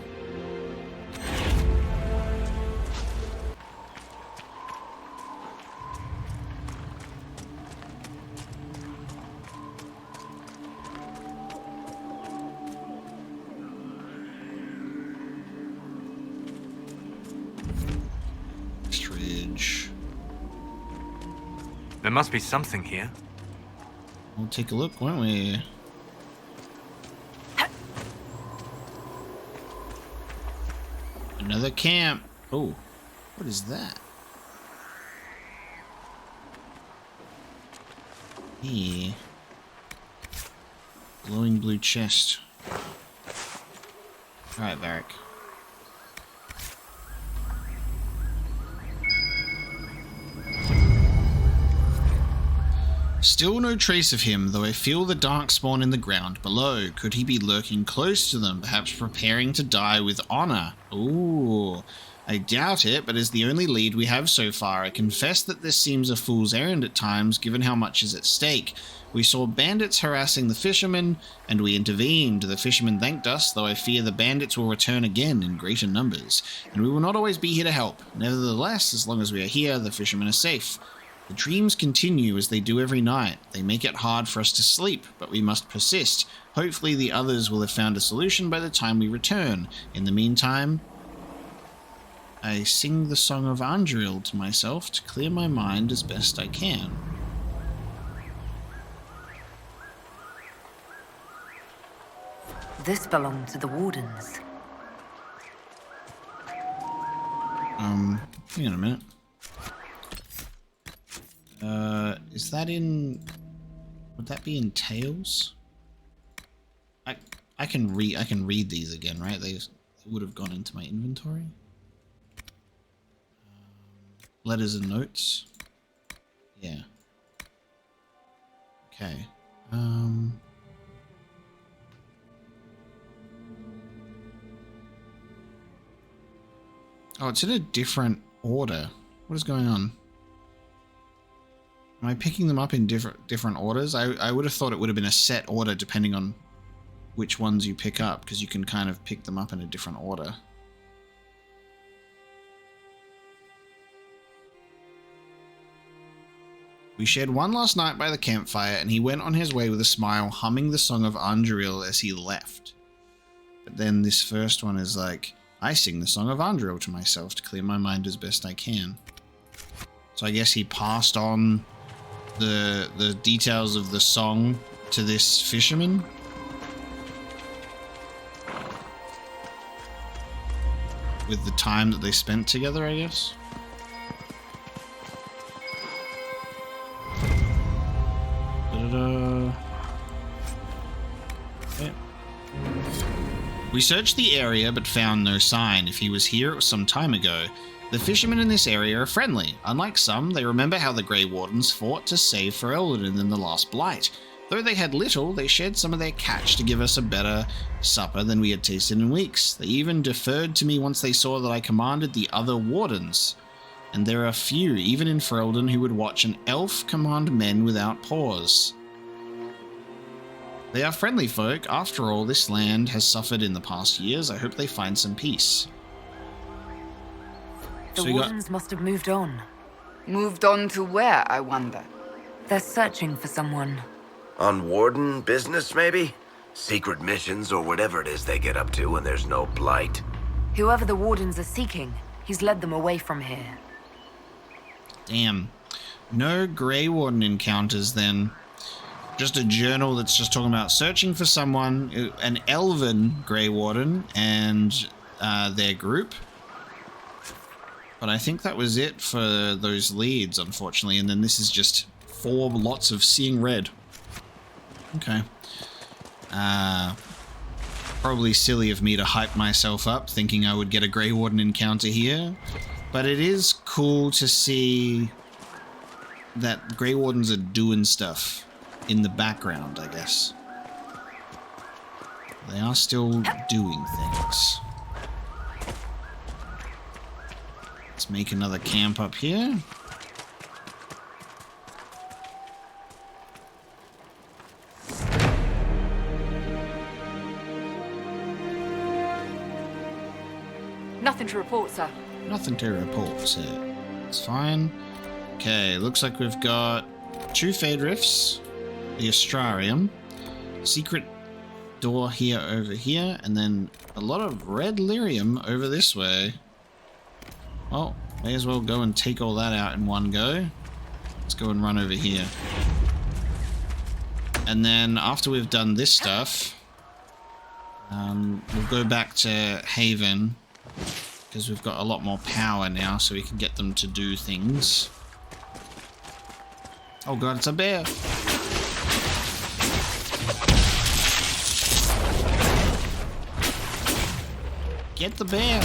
[SPEAKER 10] There must be something here.
[SPEAKER 1] We'll take a look, won't we? Another camp. Oh, what is that? Hey. Glowing blue chest. Alright, Varric. Still no trace of him, though I feel the darkspawn in the ground below. Could he be lurking close to them, perhaps preparing to die with honor? Ooh, I doubt it, but as the only lead we have so far, I confess that this seems a fool's errand at times, given how much is at stake. We saw bandits harassing the fishermen, and we intervened. The fishermen thanked us, though I fear the bandits will return again in greater numbers, and we will not always be here to help. Nevertheless, as long as we are here, the fishermen are safe. The dreams continue as they do every night. They make it hard for us to sleep, but we must persist. Hopefully the others will have found a solution by the time we return. In the meantime, I sing the song of Andril to myself to clear my mind as best I can.
[SPEAKER 3] This belonged to the Wardens.
[SPEAKER 1] Hang on a minute. Is that in... Would that be in Tales? I can read these again, right? They would have gone into my inventory. Letters and notes. Yeah. Okay. Oh, it's in a different order. What is going on? Am I picking them up in different orders? I would have thought it would have been a set order depending on which ones you pick up, because you can kind of pick them up in a different order. We shared one last night by the campfire, and he went on his way with a smile, humming the song of Andril as he left. But then this first one is like, I sing the song of Andril to myself to clear my mind as best I can. So I guess he passed on the details of the song to this fisherman. With the time that they spent together, I guess. Okay. We searched the area but found no sign. If he was here, it was some time ago. The fishermen in this area are friendly. Unlike some, they remember how the Grey Wardens fought to save Ferelden in the last Blight. Though they had little, they shared some of their catch to give us a better supper than we had tasted in weeks. They even deferred to me once they saw that I commanded the other Wardens. And there are few, even in Ferelden, who would watch an elf command men without pause. They are friendly folk. After all, this land has suffered in the past years. I hope they find some peace.
[SPEAKER 3] The Wardens must have moved on.
[SPEAKER 11] Moved on to where, I wonder?
[SPEAKER 3] They're searching for someone.
[SPEAKER 7] On Warden business, maybe? Secret missions or whatever it is they get up to when there's no Blight.
[SPEAKER 3] Whoever the Wardens are seeking, he's led them away from here.
[SPEAKER 1] Damn. No Grey Warden encounters then. Just a journal that's just talking about searching for someone, an elven Grey Warden and their group. But I think that was it for those leads, unfortunately. And then this is just 4 lots of seeing red. Okay. Probably silly of me to hype myself up, thinking I would get a Grey Warden encounter here. But it is cool to see that Grey Wardens are doing stuff in the background, I guess. They are still doing things. Let's make another camp up here.
[SPEAKER 2] Nothing to report, sir.
[SPEAKER 1] Nothing to report, sir. It's fine. Okay, looks like we've got 2 Fade Rifts, the astrarium, secret door here over here, and then a lot of red lyrium over this way. Well, may as well go and take all that out in one go. Let's go and run over here. And then after we've done this stuff, we'll go back to Haven, because we've got a lot more power now, so we can get them to do things. Oh god, it's a bear! Get the bear!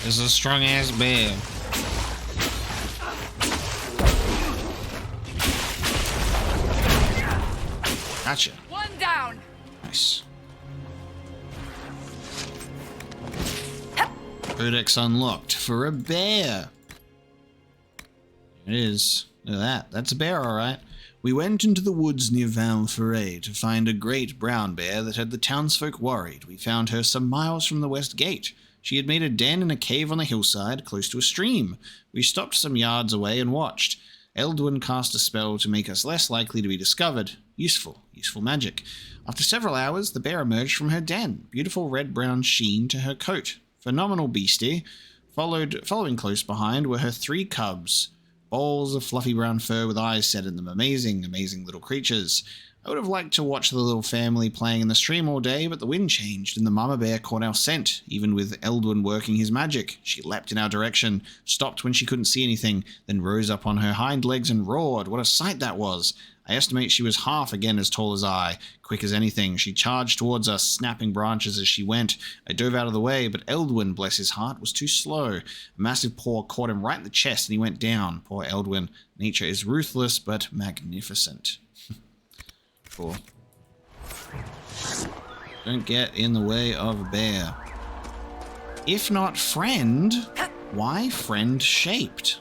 [SPEAKER 1] It's a strong ass bear. Gotcha.
[SPEAKER 2] One down.
[SPEAKER 1] Nice. Codex unlocked for a bear. It is. Look at that. That's a bear, alright. We went into the woods near Valforet to find a great brown bear that had the townsfolk worried. We found her some miles from the west gate. She had made a den in a cave on the hillside, close to a stream. We stopped some yards away and watched. Eldwin cast a spell to make us less likely to be discovered. Useful magic. After several hours, the bear emerged from her den. Beautiful red-brown sheen to her coat. Phenomenal beastie. Following close behind were her 3 cubs. balls of fluffy brown fur with eyes set in them. Amazing, amazing little creatures. I would have liked to watch the little family playing in the stream all day, but the wind changed and the mama bear caught our scent, even with Eldwin working his magic. She leapt in our direction, stopped when she couldn't see anything, then rose up on her hind legs and roared. What a sight that was! I estimate she was half again as tall as I. Quick as anything, she charged towards us, snapping branches as she went. I dove out of the way, but Eldwin, bless his heart, was too slow. A massive paw caught him right in the chest and he went down. Poor Eldwin. Nature is ruthless, but magnificent. Cool. Don't get in the way of a bear. If not friend, why friend shaped?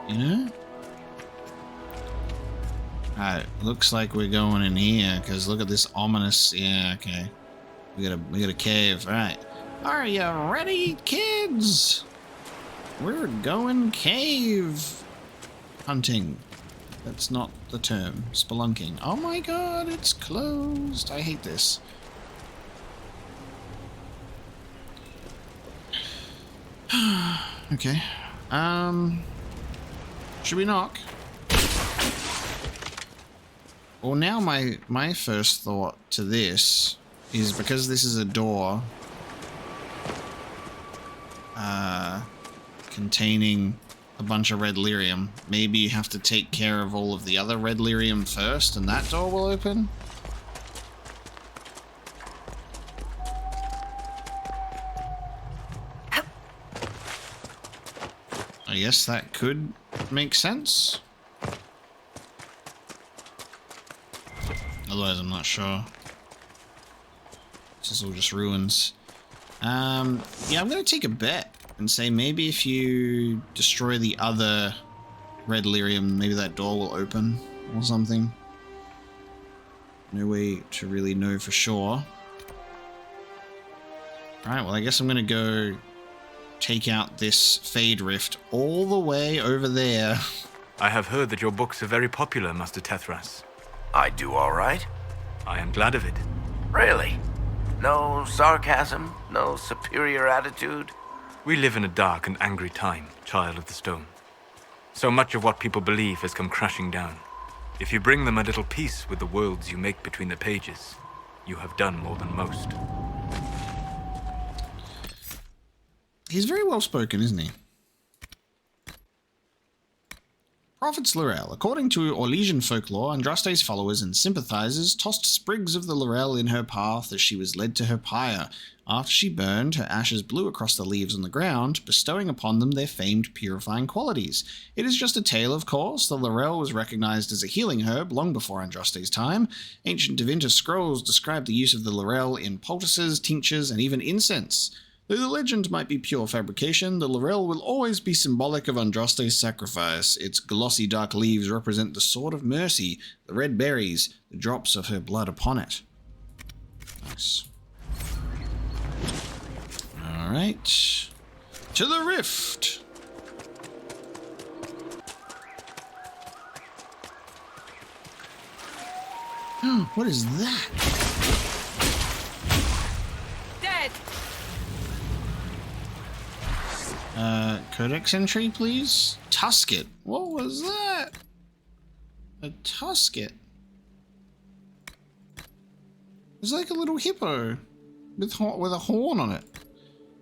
[SPEAKER 1] You know? Alright, looks like we're going in here, because look at this ominous... Yeah, okay. We got a cave. Alright. Are you ready, kids? We're going cave hunting. That's not the term. Spelunking. Oh my god, it's closed. I hate this. Okay. Should we knock? Well, now my first thought to this is, because this is a door containing a bunch of red lyrium, maybe you have to take care of all of the other red lyrium first and that door will open? I guess that could make sense. Otherwise, I'm not sure. This is all just ruins. Yeah, I'm going to take a bet and say maybe if you destroy the other red lyrium, maybe that door will open or something. No way to really know for sure. Alright, well, I guess I'm going to go take out this Fade Rift all the way over there.
[SPEAKER 10] I have heard that your books are very popular, Master Tethras.
[SPEAKER 7] I do all right.
[SPEAKER 10] I am glad of it.
[SPEAKER 7] Really? No sarcasm? No superior attitude?
[SPEAKER 10] We live in a dark and angry time, Child of the Stone. So much of what people believe has come crashing down. If you bring them a little peace with the worlds you make between the pages, you have done more than most.
[SPEAKER 1] He's very well spoken, isn't he? Prophet's Laurel. According to Orlesian folklore, Andraste's followers and sympathizers tossed sprigs of the laurel in her path as she was led to her pyre. After she burned, her ashes blew across the leaves on the ground, bestowing upon them their famed purifying qualities. It is just a tale, of course. The laurel was recognized as a healing herb long before Andraste's time. Ancient Divinta scrolls describe the use of the laurel in poultices, tinctures, and even incense. Though the legend might be pure fabrication, the laurel will always be symbolic of Andraste's sacrifice. Its glossy dark leaves represent the sword of mercy, the red berries, the drops of her blood upon it. Nice. Alright. To the rift! Oh, what is that? Codex entry, please? Tusket. What was that? A tusket. It's like a little hippo with a horn on it.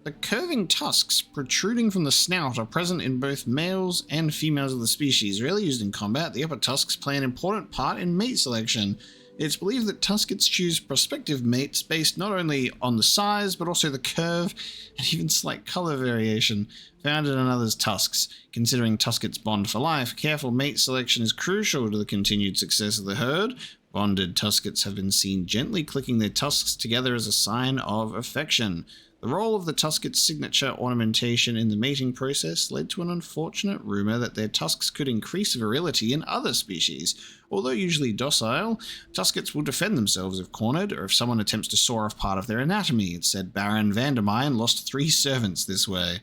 [SPEAKER 1] The curving tusks protruding from the snout are present in both males and females of the species. Rarely used in combat, the upper tusks play an important part in mate selection. It's believed that tuskets choose prospective mates based not only on the size, but also the curve and even slight color variation found in another's tusks. Considering tuskets bond for life, careful mate selection is crucial to the continued success of the herd. Bonded tuskets have been seen gently clicking their tusks together as a sign of affection. The role of the tusket's signature ornamentation in the mating process led to an unfortunate rumor that their tusks could increase virility in other species. Although usually docile, tuskets will defend themselves if cornered or if someone attempts to saw off part of their anatomy. It said Baron Vandermeyen lost 3 servants this way.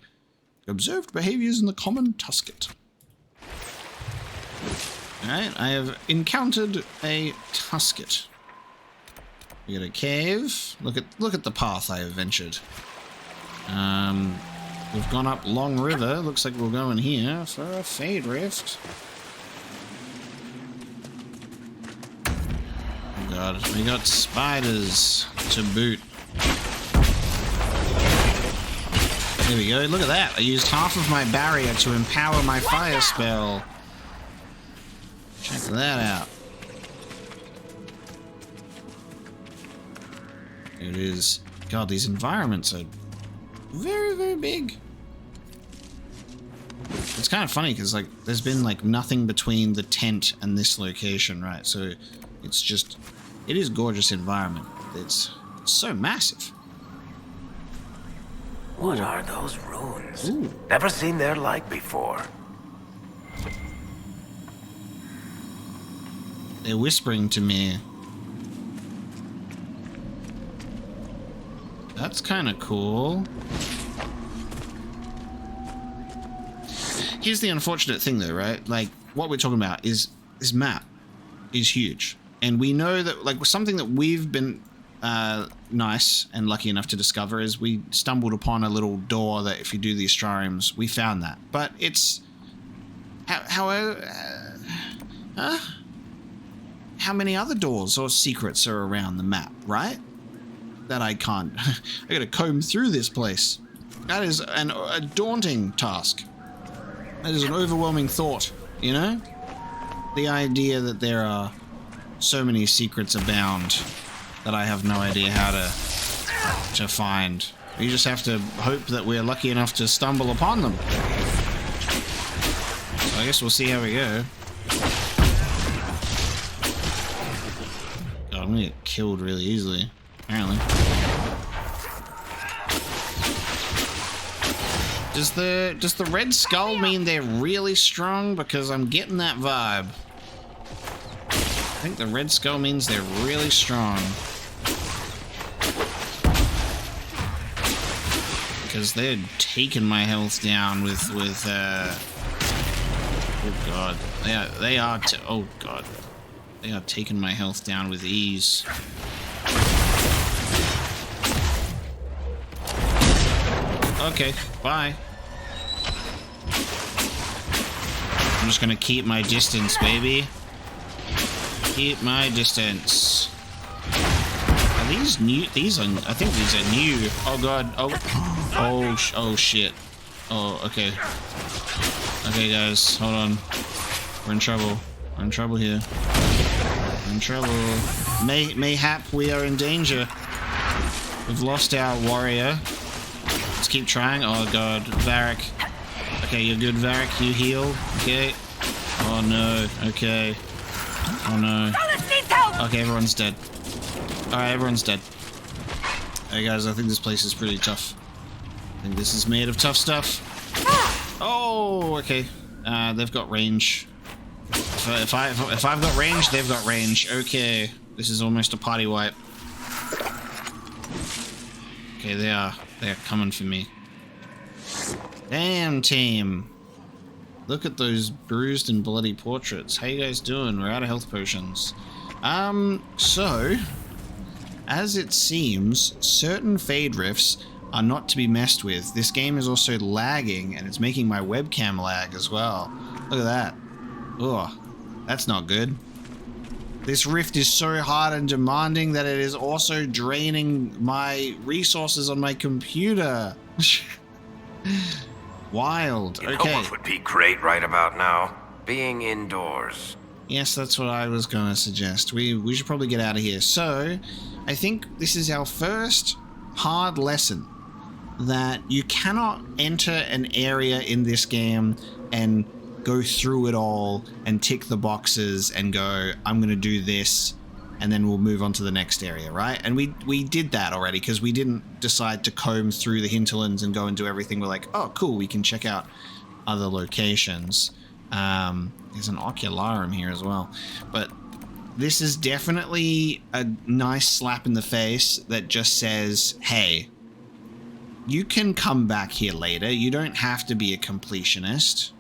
[SPEAKER 1] Observed behaviors in the common tusket. Alright, I have encountered a tusket. We got a cave. Look at the path I have ventured. We've gone up Long River. Looks like we're going here for a Fade Rift. Oh god, we got spiders to boot. There we go, look at that. I used half of my barrier to empower my fire spell. Check that out. There it is. God, these environments are very, very big. It's kind of funny because, like, there's been, like, nothing between the tent and this location, right? So it's just, it is gorgeous environment. It's so massive.
[SPEAKER 7] What are those runes?
[SPEAKER 1] Ooh.
[SPEAKER 7] Never seen their like before.
[SPEAKER 1] They're whispering to me. That's kind of cool. Here's the unfortunate thing though, right? Like, what we're talking about is this map is huge. And we know that, like, something that we've been nice and lucky enough to discover is we stumbled upon a little door that if you do the astrariums, we found that. But it's... How many other doors or secrets are around the map, right? That I can't... I gotta comb through this place. That is a daunting task. That is an overwhelming thought, you know? The idea that there are so many secrets abound that I have no idea how to find. We just have to hope that we're lucky enough to stumble upon them. So I guess we'll see how we go. God, I'm gonna get killed really easily, apparently. Does the red skull mean they're really strong? Because I'm getting that vibe. I think the red skull means they're really strong. Because they're taking my health down with oh god. They are oh god. They are taking my health down with ease. Okay, bye. I'm just gonna keep my distance, baby. Keep my distance. Are these new? These are, I think these are new. Oh god. Oh shit. Oh, okay. Okay, guys, hold on. We're in trouble. We're in trouble here. We're in trouble. Mayhap we are in danger. We've lost our warrior. Let's keep trying. Oh god, Varric. Okay, you're good, Varric. You heal. Okay. Oh no. Okay. Oh no. Okay, everyone's dead. Alright, everyone's dead. Hey guys, I think this place is pretty tough. I think this is made of tough stuff. Oh, okay. They've got range. If I've got range, they've got range. Okay. This is almost a party wipe. Okay, they're coming for me. Damn, team. Look at those bruised and bloody portraits. How you guys doing? We're out of health potions. So, as it seems, certain fade rifts are not to be messed with. This game is also lagging, and it's making my webcam lag as well. Look at that. Ugh, that's not good. This rift is so hard and demanding that it is also draining my resources on my computer. Wild.
[SPEAKER 7] You know
[SPEAKER 1] Okay.
[SPEAKER 7] what would be great right about now? Being indoors.
[SPEAKER 1] Yes, that's what I was going to suggest. We should probably get out of here. So, I think this is our first hard lesson that you cannot enter an area in this game and go through it all and tick the boxes and go, I'm going to do this, and then we'll move on to the next area, right? And we did that already because we didn't decide to comb through the hinterlands and go and do everything. We're like, oh, cool, we can check out other locations. There's an ocularium here as well. But this is definitely a nice slap in the face that just says, hey, you can come back here later. You don't have to be a completionist.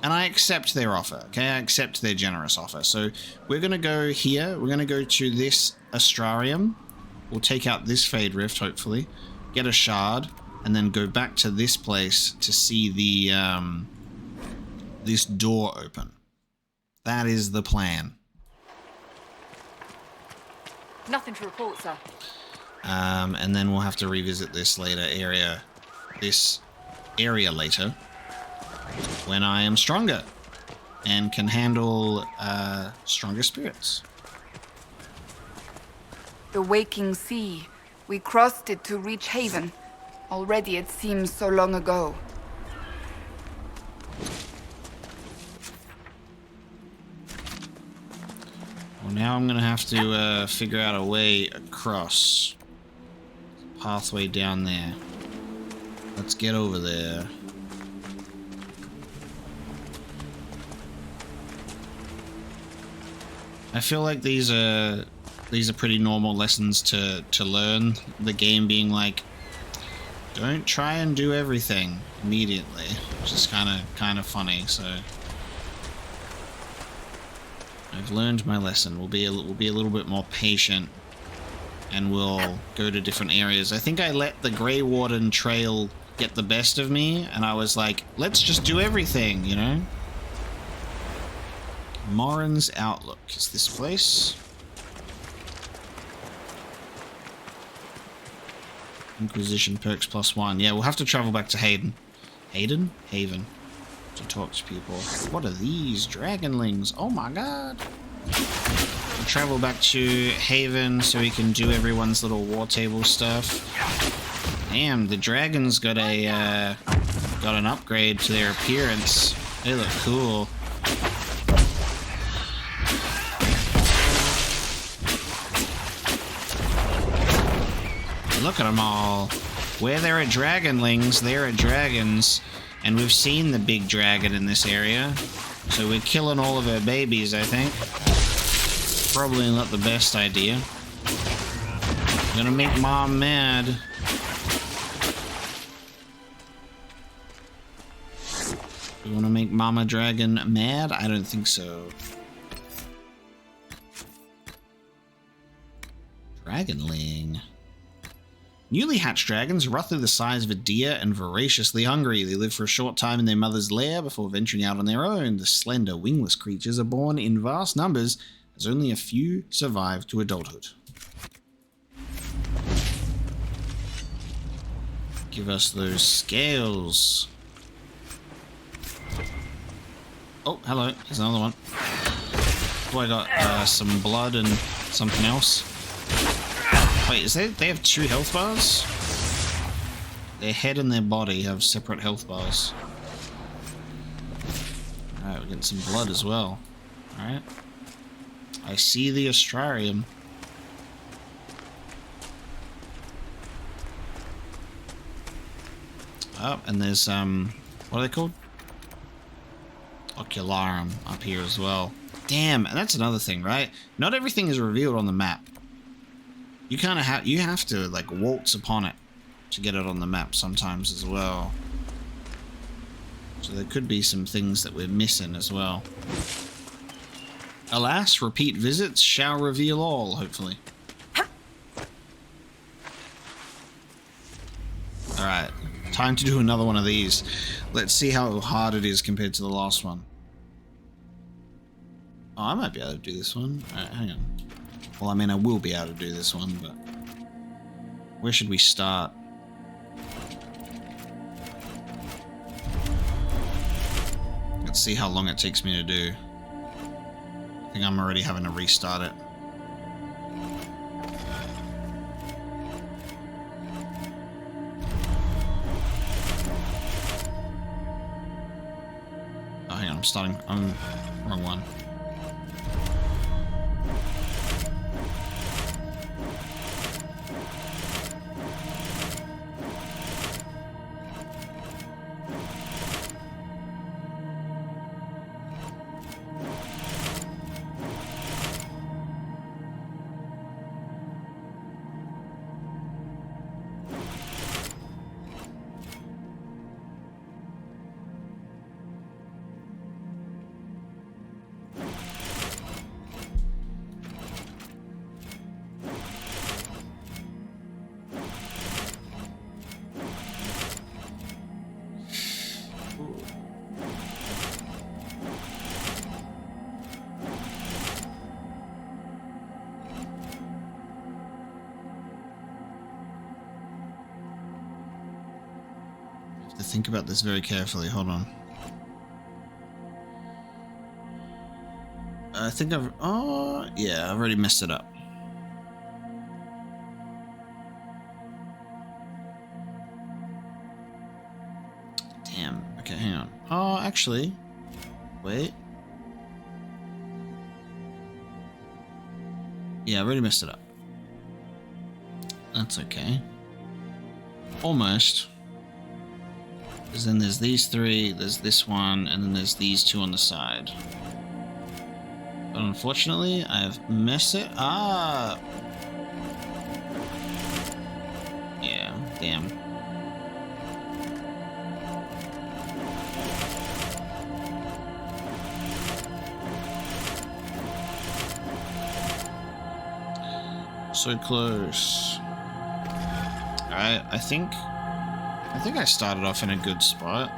[SPEAKER 1] And I accept their offer, okay? I accept their generous offer. So we're going to go here. We're going to go to this astrarium. We'll take out this Fade Rift, hopefully. Get a shard. and then go back to this place to see the this door open. That is the plan.
[SPEAKER 2] Nothing to report, sir.
[SPEAKER 1] And then we'll have to revisit this area later when I am stronger and can handle stronger spirits.
[SPEAKER 11] The waking sea. We crossed it to reach Haven. Already it seems so long ago.
[SPEAKER 1] Well, now I'm gonna have to figure out a way across. Pathway down there. Let's get over there. I feel like these are pretty normal lessons to learn. The game being like, don't try and do everything immediately, which is kind of funny. So I've learned my lesson. We'll be a little bit more patient, and we'll go to different areas. I think I let the Grey Warden trail get the best of me, and I was like, let's just do everything, you know? Morin's Outlook is this place. Inquisition perks +1. Yeah, we'll have to travel back to Haven. Haven. To talk to people. What are these? Dragonlings. Oh my god. We'll travel back to Haven so we can do everyone's little war table stuff. Damn, the dragons got an upgrade to their appearance. They look cool. Look at them all. Where there are dragonlings, there are dragons. And we've seen the big dragon in this area. So we're killing all of her babies, I think. Probably not the best idea. Gonna make Mom mad. You wanna make Mama Dragon mad? I don't think so. Dragonling. Newly hatched dragons are roughly the size of a deer and voraciously hungry. They live for a short time in their mother's lair before venturing out on their own. The slender, wingless creatures are born in vast numbers, as only a few survive to adulthood. Give us those scales. Oh, hello. There's another one. Oh, I got some blood and something else. Wait, they have 2 health bars? Their head and their body have separate health bars. Alright, we're getting some blood as well. Alright. I see the astrarium. Oh, and there's, what are they called? Ocularum up here as well. Damn, and that's another thing, right? Not everything is revealed on the map. You kind of have to like waltz upon it to get it on the map sometimes as well. So there could be some things that we're missing as well. Alas, repeat visits shall reveal all, hopefully. Alright, time to do another one of these. Let's see how hard it is compared to the last one. Oh, I might be able to do this one. Alright, hang on. Well, I mean, I will be able to do this one, but where should we start? Let's see how long it takes me to do. I think I'm already having to restart it. Oh, hang on, I'm wrong one. have to think about this very carefully. Hold on. I think I've... Oh, yeah, I've already messed it up. Damn. Okay, hang on. Oh, actually... Wait. Yeah, I've already messed it up. That's okay. Almost. Because then there's these three, there's this one, and then there's these two on the side. But unfortunately, I've messed it up. Yeah, damn. So close. Alright, I think I started off in a good spot.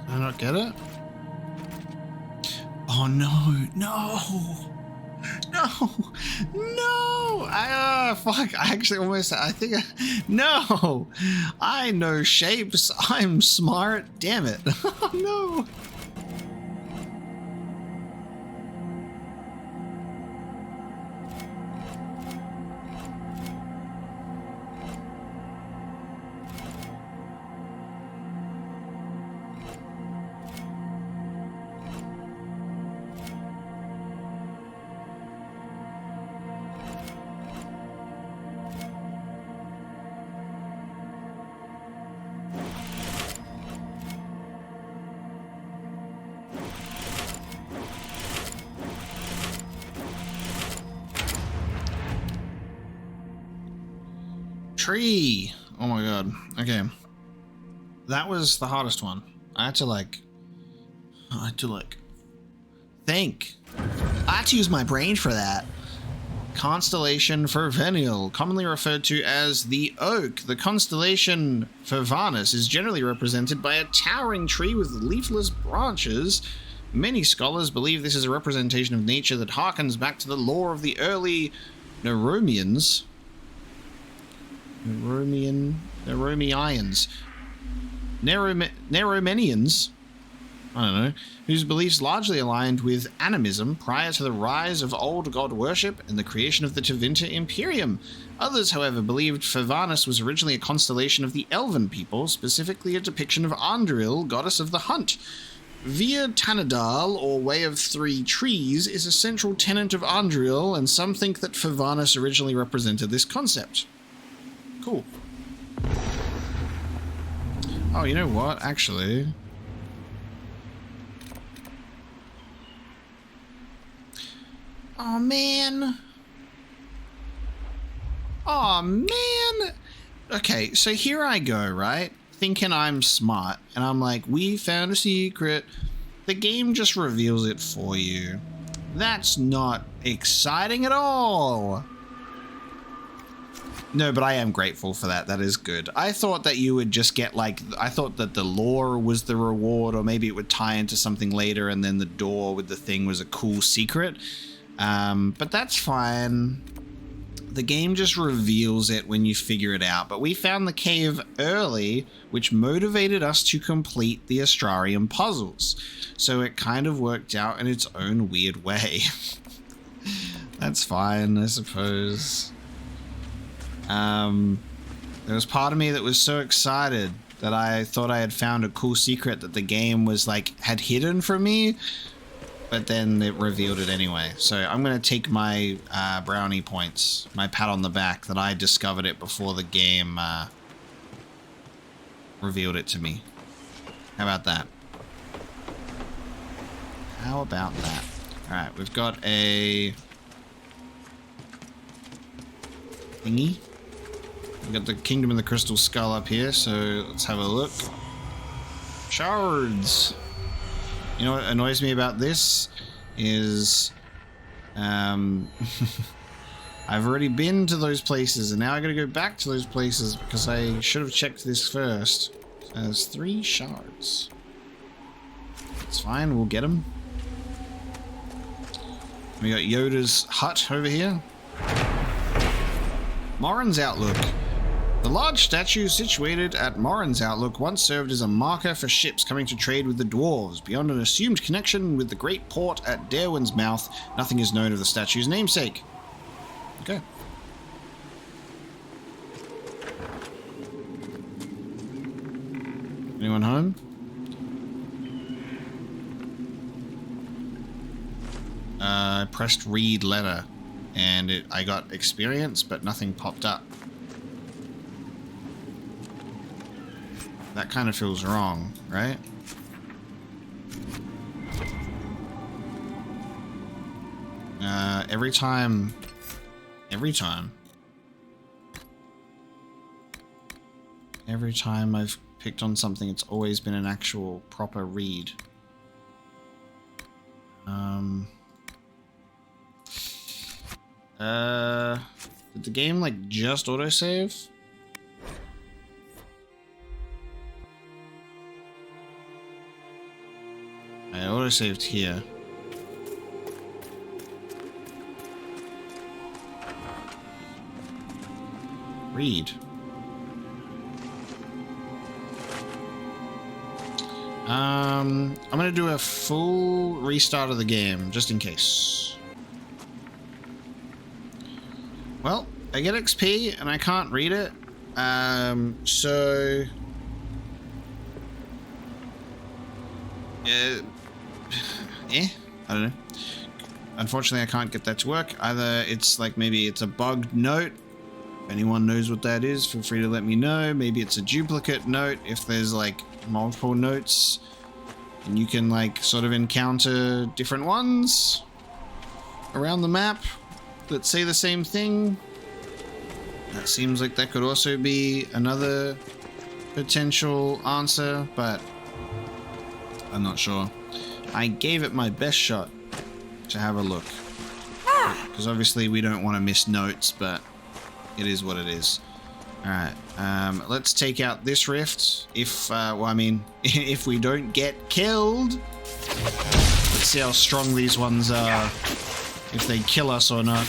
[SPEAKER 1] I not get it? Oh no, no, fuck, I actually almost, no, I know shapes, I'm smart, damn it. Oh no. Tree. Oh my god. Okay. That was the hardest one. I had to think. I had to use my brain for that. Constellation for Venial, commonly referred to as the Oak. The constellation for Varnus is generally represented by a towering tree with leafless branches. Many scholars believe this is a representation of nature that harkens back to the lore of the early Neromians. Neromenians, I don't know, whose beliefs largely aligned with animism prior to the rise of old god worship and the creation of the Tevinter Imperium. Others, however, believed Favanus was originally a constellation of the Elven people, specifically a depiction of Andril, goddess of the hunt. Via Tanadal, or Way of Three Trees, is a central tenet of Andril, and some think that Favanus originally represented this concept. Cool. Oh, you know what? Actually... Oh, man. Oh, man. Okay, so here I go, right? Thinking I'm smart. And I'm like, we found a secret. The game just reveals it for you. That's not exciting at all. No, but I am grateful for that. That is good. I thought that you would just get like, I thought that the lore was the reward, or maybe it would tie into something later and then the door with the thing was a cool secret. But that's fine. The game just reveals it when you figure it out. But we found the cave early, which motivated us to complete the astrarium puzzles. So it kind of worked out in its own weird way. That's fine, I suppose. There was part of me that was so excited that I thought I had found a cool secret that the game was like had hidden from me, but then it revealed it anyway. So I'm gonna take my brownie points, my pat on the back that I discovered it before the game revealed it to me. How about that? How about that? All right, we've got a thingy. We've got the Kingdom of the Crystal Skull up here, so let's have a look. Shards! You know what annoys me about this is I've already been to those places and now I gotta go back to those places because I should have checked this first. So there's 3 shards. It's fine, we'll get them. We got Yoda's hut over here. Morin's Outlook. The large statue situated at Morin's Outlook once served as a marker for ships coming to trade with the dwarves. Beyond an assumed connection with the great port at Darwin's Mouth, nothing is known of the statue's namesake. Okay. Anyone home? I pressed read letter and I got experience, but nothing popped up. That kind of feels wrong, right? Every time I've picked on something, it's always been an actual proper read. Did the game like just autosave? I autosaved here. Read. I'm gonna do a full restart of the game, just in case. Well, I get XP and I can't read it. So... I don't know. Unfortunately, I can't get that to work. Either it's like maybe it's a bugged note. If anyone knows what that is, feel free to let me know. Maybe it's a duplicate note if there's like multiple notes and you can like sort of encounter different ones around the map that say the same thing. That seems like that could also be another potential answer, but I'm not sure. I gave it my best shot to have a look, because obviously we don't want to miss notes, but it is what it is. Alright, let's take out this rift. If, well, I mean, if we don't get killed. Let's see how strong these ones are, if they kill us or not.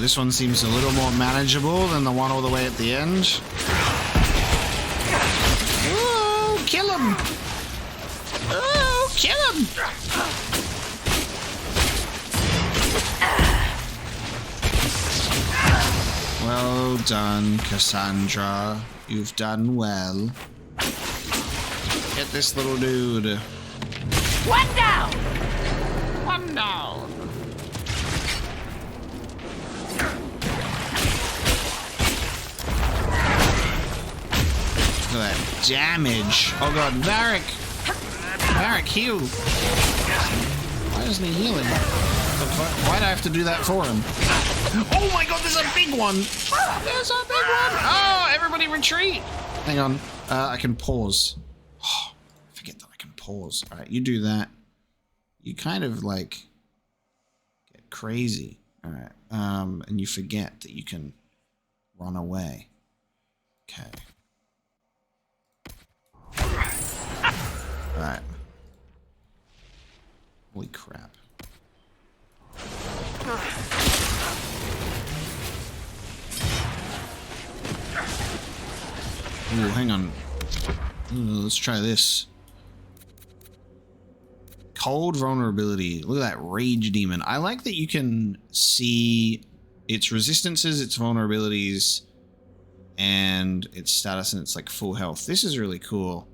[SPEAKER 1] This one seems a little more manageable than the one all the way at the end. Oh, kill him! Oh, kill him! Well done, Cassandra. You've done well. Get this little dude.
[SPEAKER 9] One down!
[SPEAKER 1] One down. Look at that damage. Oh god, Varric! Varric, heal! Why isn't he healing? Why'd I have to do that for him? Oh my god, there's a big one! There's a big one! Oh, everybody retreat! Hang on, I can pause. Oh, forget that I can pause. Alright, you do that. You kind of like get crazy. Alright, and you forget that you can run away. Okay. Alright. Holy crap. Ooh, hang on. Ooh, let's try this. Cold vulnerability. Look at that rage demon. I like that you can see its resistances, its vulnerabilities, and its status, and it's like full health. This is really cool.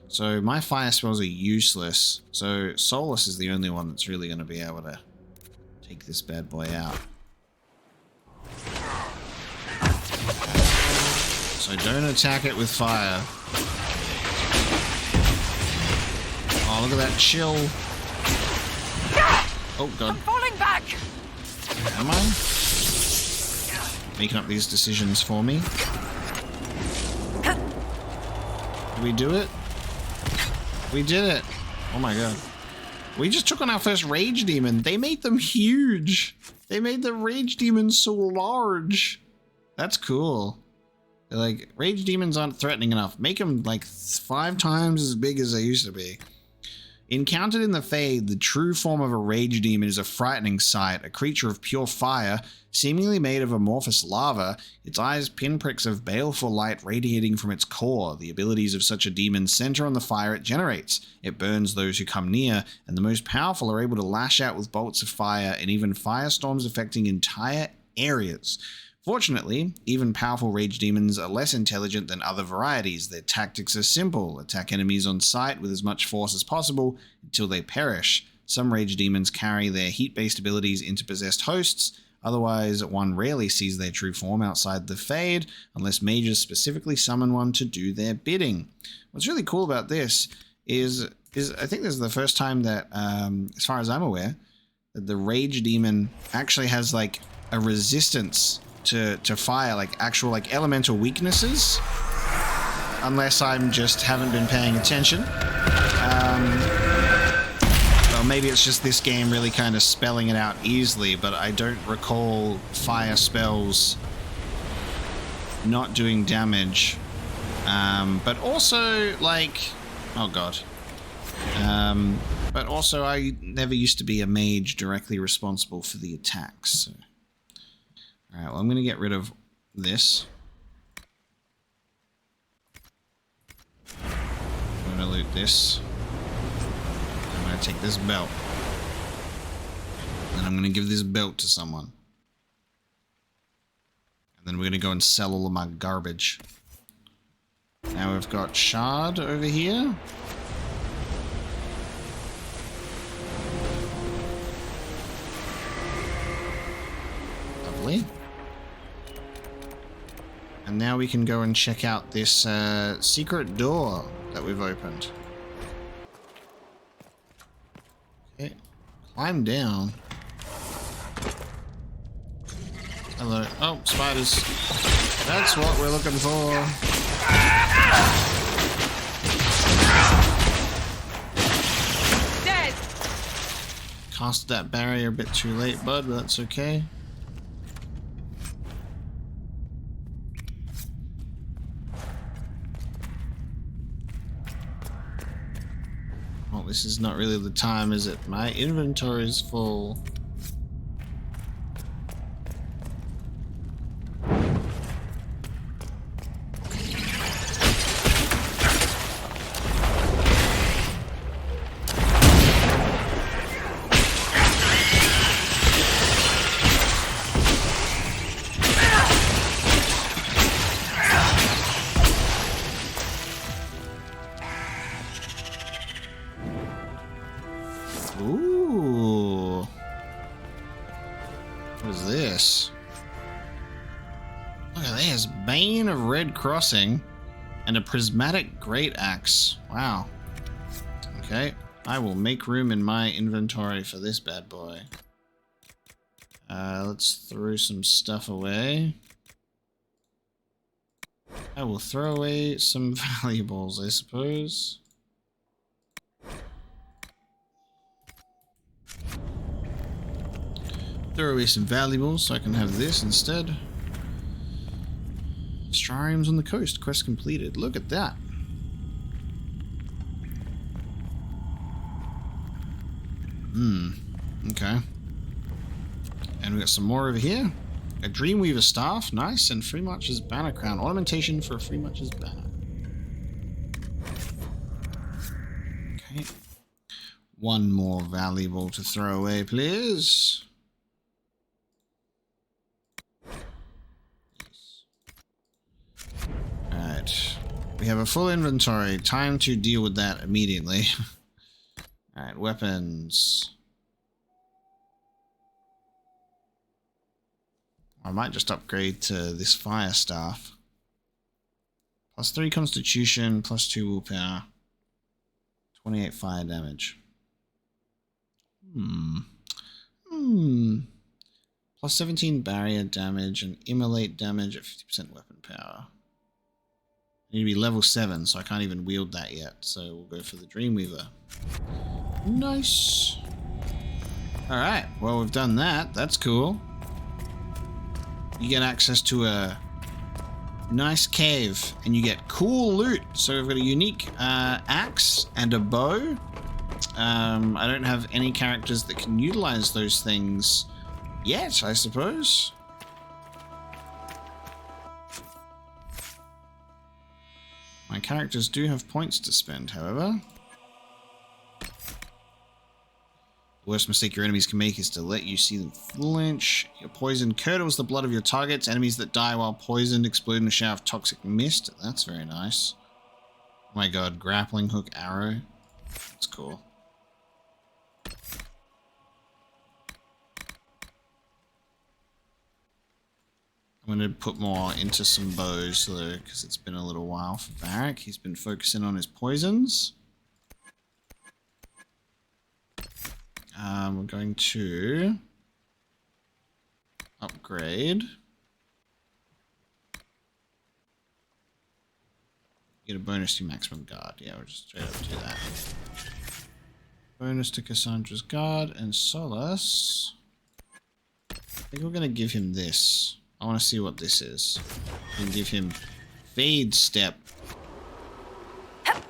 [SPEAKER 1] So my fire spells are useless. So Solus is the only one that's really going to be able to take this bad boy out. So don't attack it with fire. Oh, look at that chill. Oh, God.
[SPEAKER 9] I'm falling back.
[SPEAKER 1] Am I? Making up these decisions for me. Did we do it? We did it. Oh my god. We just took on our first rage demon. They made them huge. They made the rage demons so large. That's cool. They're like, rage demons aren't threatening enough. Make them like 5 times as big as they used to be. Encountered in the Fade, the true form of a rage demon is a frightening sight. A creature of pure fire, seemingly made of amorphous lava, its eyes pinpricks of baleful light radiating from its core. The abilities of such a demon center on the fire it generates. It burns those who come near, and the most powerful are able to lash out with bolts of fire and even firestorms affecting entire areas. Fortunately, even powerful rage demons are less intelligent than other varieties. Their tactics are simple. Attack enemies on sight with as much force as possible until they perish. Some rage demons carry their heat-based abilities into possessed hosts. Otherwise, one rarely sees their true form outside the Fade, unless mages specifically summon one to do their bidding. What's really cool about this is I think this is the first time that, as far as I'm aware, that the rage demon actually has like a resistance to fire, like actual like elemental weaknesses, unless I'm just haven't been paying attention. Well, maybe it's just this game really kind of spelling it out easily, but I don't recall fire spells not doing damage. But also like, oh god. But also I never used to be a mage directly responsible for the attacks, so. Alright, well, I'm going to get rid of this. I'm going to loot this. I'm going to take this belt. And I'm going to give this belt to someone. And then we're going to go and sell all of my garbage. Now we've got Shard over here. Lovely. And now we can go and check out this secret door that we've opened. Okay, climb down. Hello. Oh, spiders. That's what we're looking for.
[SPEAKER 9] Dead.
[SPEAKER 1] Cast that barrier a bit too late, bud, but that's okay. This is not really the time, is it? My inventory is full. Ooh. What is this? Look at this. Bane of Red Crossing and a prismatic great axe. Wow. Okay. I will make room in my inventory for this bad boy. Let's throw some stuff away. I will throw away some valuables, I suppose. Throw away some valuables so I can have this instead. Astrariums on the coast. Quest completed. Look at that. Okay. And we got some more over here. A Dreamweaver staff. Nice. And Freemarcher's banner crown. Ornamentation for a Freemarcher's banner. Okay. One more valuable to throw away, please. Alright. We have a full inventory. Time to deal with that immediately. Alright, weapons. I might just upgrade to this fire staff. +3 constitution, +2 willpower. 28 fire damage. +17 barrier damage and immolate damage at 50% weapon power. I need to be level 7, so I can't even wield that yet. So we'll go for the Dreamweaver. Nice. Alright, well we've done that. That's cool. You get access to a nice cave, and you get cool loot. So we've got a unique axe and a bow. I don't have any characters that can utilize those things yet, I suppose. My characters do have points to spend, however. The worst mistake your enemies can make is to let you see them flinch. Your poison curdles the blood of your targets. Enemies that die while poisoned explode in a shower of toxic mist. That's very nice. Oh my god, grappling hook arrow. That's cool. I'm going to put more into some bows, though, because it's been a little while for Varric. He's been focusing on his poisons. We're going to upgrade. Get a bonus to maximum guard. Yeah, we'll just straight up do that. Bonus to Cassandra's guard and Solace. I think we're going to give him this. I want to see what this is. And give him Fade Step. I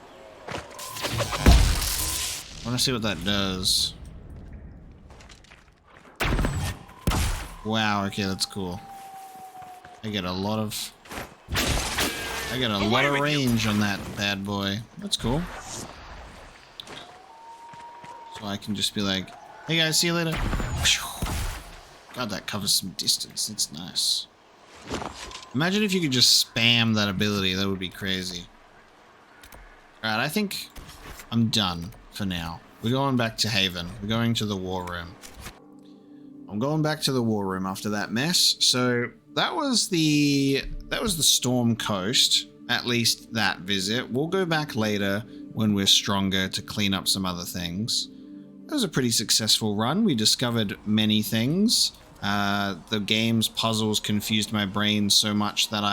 [SPEAKER 1] want to see what that does. Wow, okay, that's cool. I get a lot of range on that bad boy. That's cool. So I can just be like, hey guys, see you later. God, that covers some distance. That's nice. Imagine if you could just spam that ability. That would be crazy. Alright, I think I'm done for now. We're going back to Haven. We're going to the war room. I'm going back to the war room after that mess. So that was the Storm Coast, at least that visit. We'll go back later when we're stronger to clean up some other things. It was a pretty successful run. We discovered many things. The game's puzzles confused my brain so much that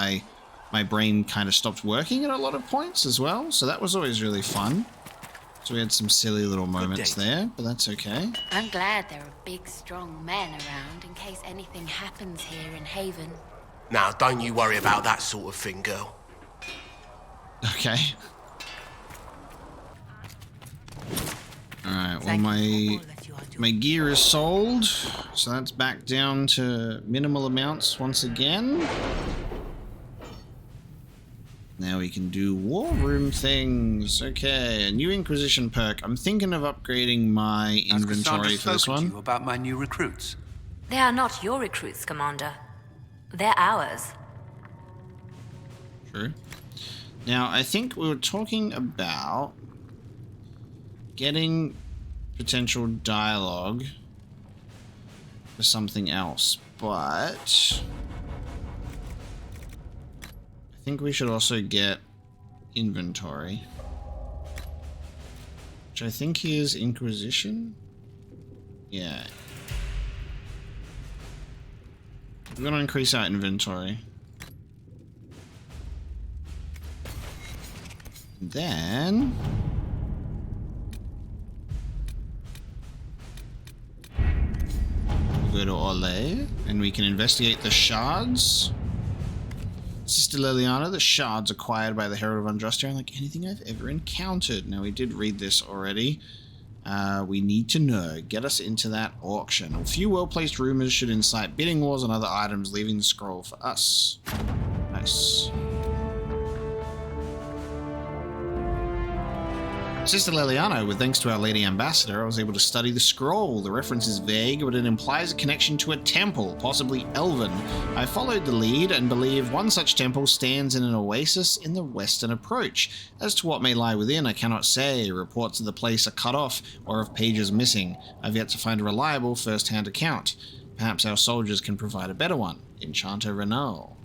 [SPEAKER 1] my brain kind of stopped working at a lot of points as well. So that was always really fun. So we had some silly little moments there, but that's okay.
[SPEAKER 9] I'm glad there are big, strong men around in case anything happens here in Haven.
[SPEAKER 12] Now, don't you worry about that sort of thing, girl.
[SPEAKER 1] Okay. Alright, well my gear is sold, so that's back down to minimal amounts once again. Now we can do war room things. Okay, a new Inquisition perk. I'm thinking of upgrading my inventory for this one.
[SPEAKER 13] To you about my new recruits?
[SPEAKER 3] They are not your recruits, Commander. They're ours.
[SPEAKER 1] True. Now, I think we were talking about getting potential dialogue for something else, but I think we should also get inventory, which I think is Inquisition. Yeah. We're going to increase our inventory. And then we'll go to Orlais, and we can investigate the shards. Sister Liliana, the shards acquired by the Herald of Andraste are unlike anything I've ever encountered. Now, we did read this already. We need to know. Get us into that auction. A few well-placed rumors should incite bidding wars on other items, leaving the scroll for us. Nice. Sister Leliano, with thanks to our Lady Ambassador, I was able to study the scroll. The reference is vague, but it implies a connection to a temple, possibly elven. I followed the lead and believe one such temple stands in an oasis in the western approach. As to what may lie within, I cannot say. Reports of the place are cut off or of pages missing. I've yet to find a reliable first-hand account. Perhaps our soldiers can provide a better one. Enchanter Renault.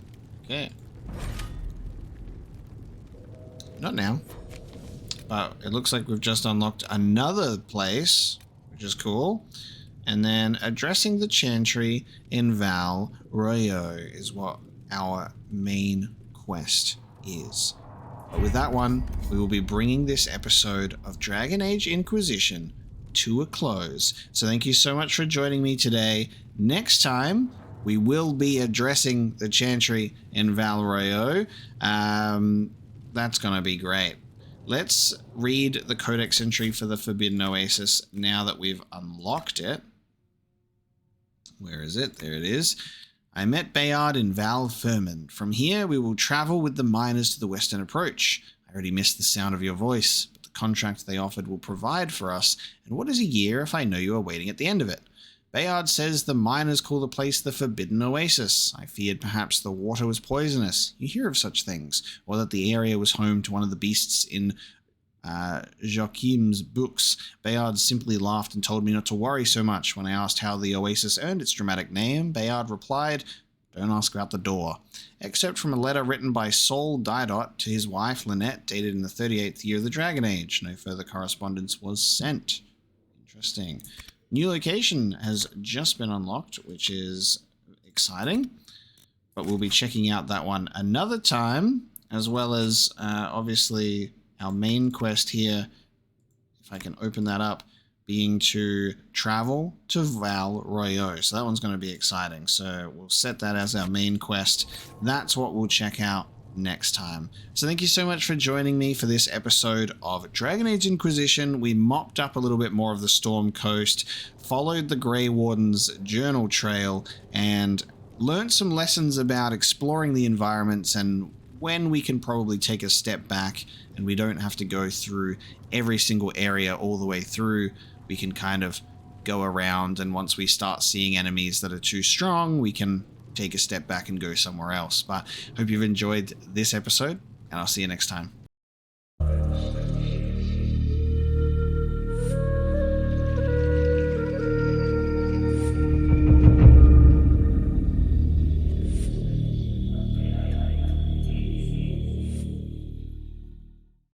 [SPEAKER 1] Okay. Not now. But it looks like we've just unlocked another place, which is cool. And then addressing the Chantry in Val Royo is what our main quest is. But with that one, we will be bringing this episode of Dragon Age Inquisition to a close. So thank you so much for joining me today. Next time, we will be addressing the Chantry in Val Royo. That's going to be great. Let's read the Codex entry for the Forbidden Oasis now that we've unlocked it. Where is it? There it is. I met Bayard in Val Fermin. From here, we will travel with the miners to the western approach. I already missed the sound of your voice, but the contract they offered will provide for us. And what is a year if I know you are waiting at the end of it? Bayard says the miners call the place the Forbidden Oasis. I feared perhaps the water was poisonous. You hear of such things. Or that the area was home to one of the beasts in Joachim's books. Bayard simply laughed and told me not to worry so much. When I asked how the oasis earned its dramatic name, Bayard replied, "Don't ask about the door." Except from a letter written by Saul Didot to his wife Lynette, dated in the 38th year of the Dragon Age. No further correspondence was sent. Interesting. New location has just been unlocked, which is exciting, but we'll be checking out that one another time, as well as obviously our main quest here, if I can open that up, being to travel to Val Royo. So that one's going to be exciting. So we'll set that as our main quest. That's what we'll check out next time. So thank you so much for joining me for this episode of Dragon Age Inquisition. We mopped up a little bit more of the Storm Coast, followed the Grey Warden's journal trail, and learned some lessons about exploring the environments and when we can probably take a step back and we don't have to go through every single area all the way through. We can kind of go around, and once we start seeing enemies that are too strong, we can take a step back and go somewhere else. But hope you've enjoyed this episode, and I'll see you next time.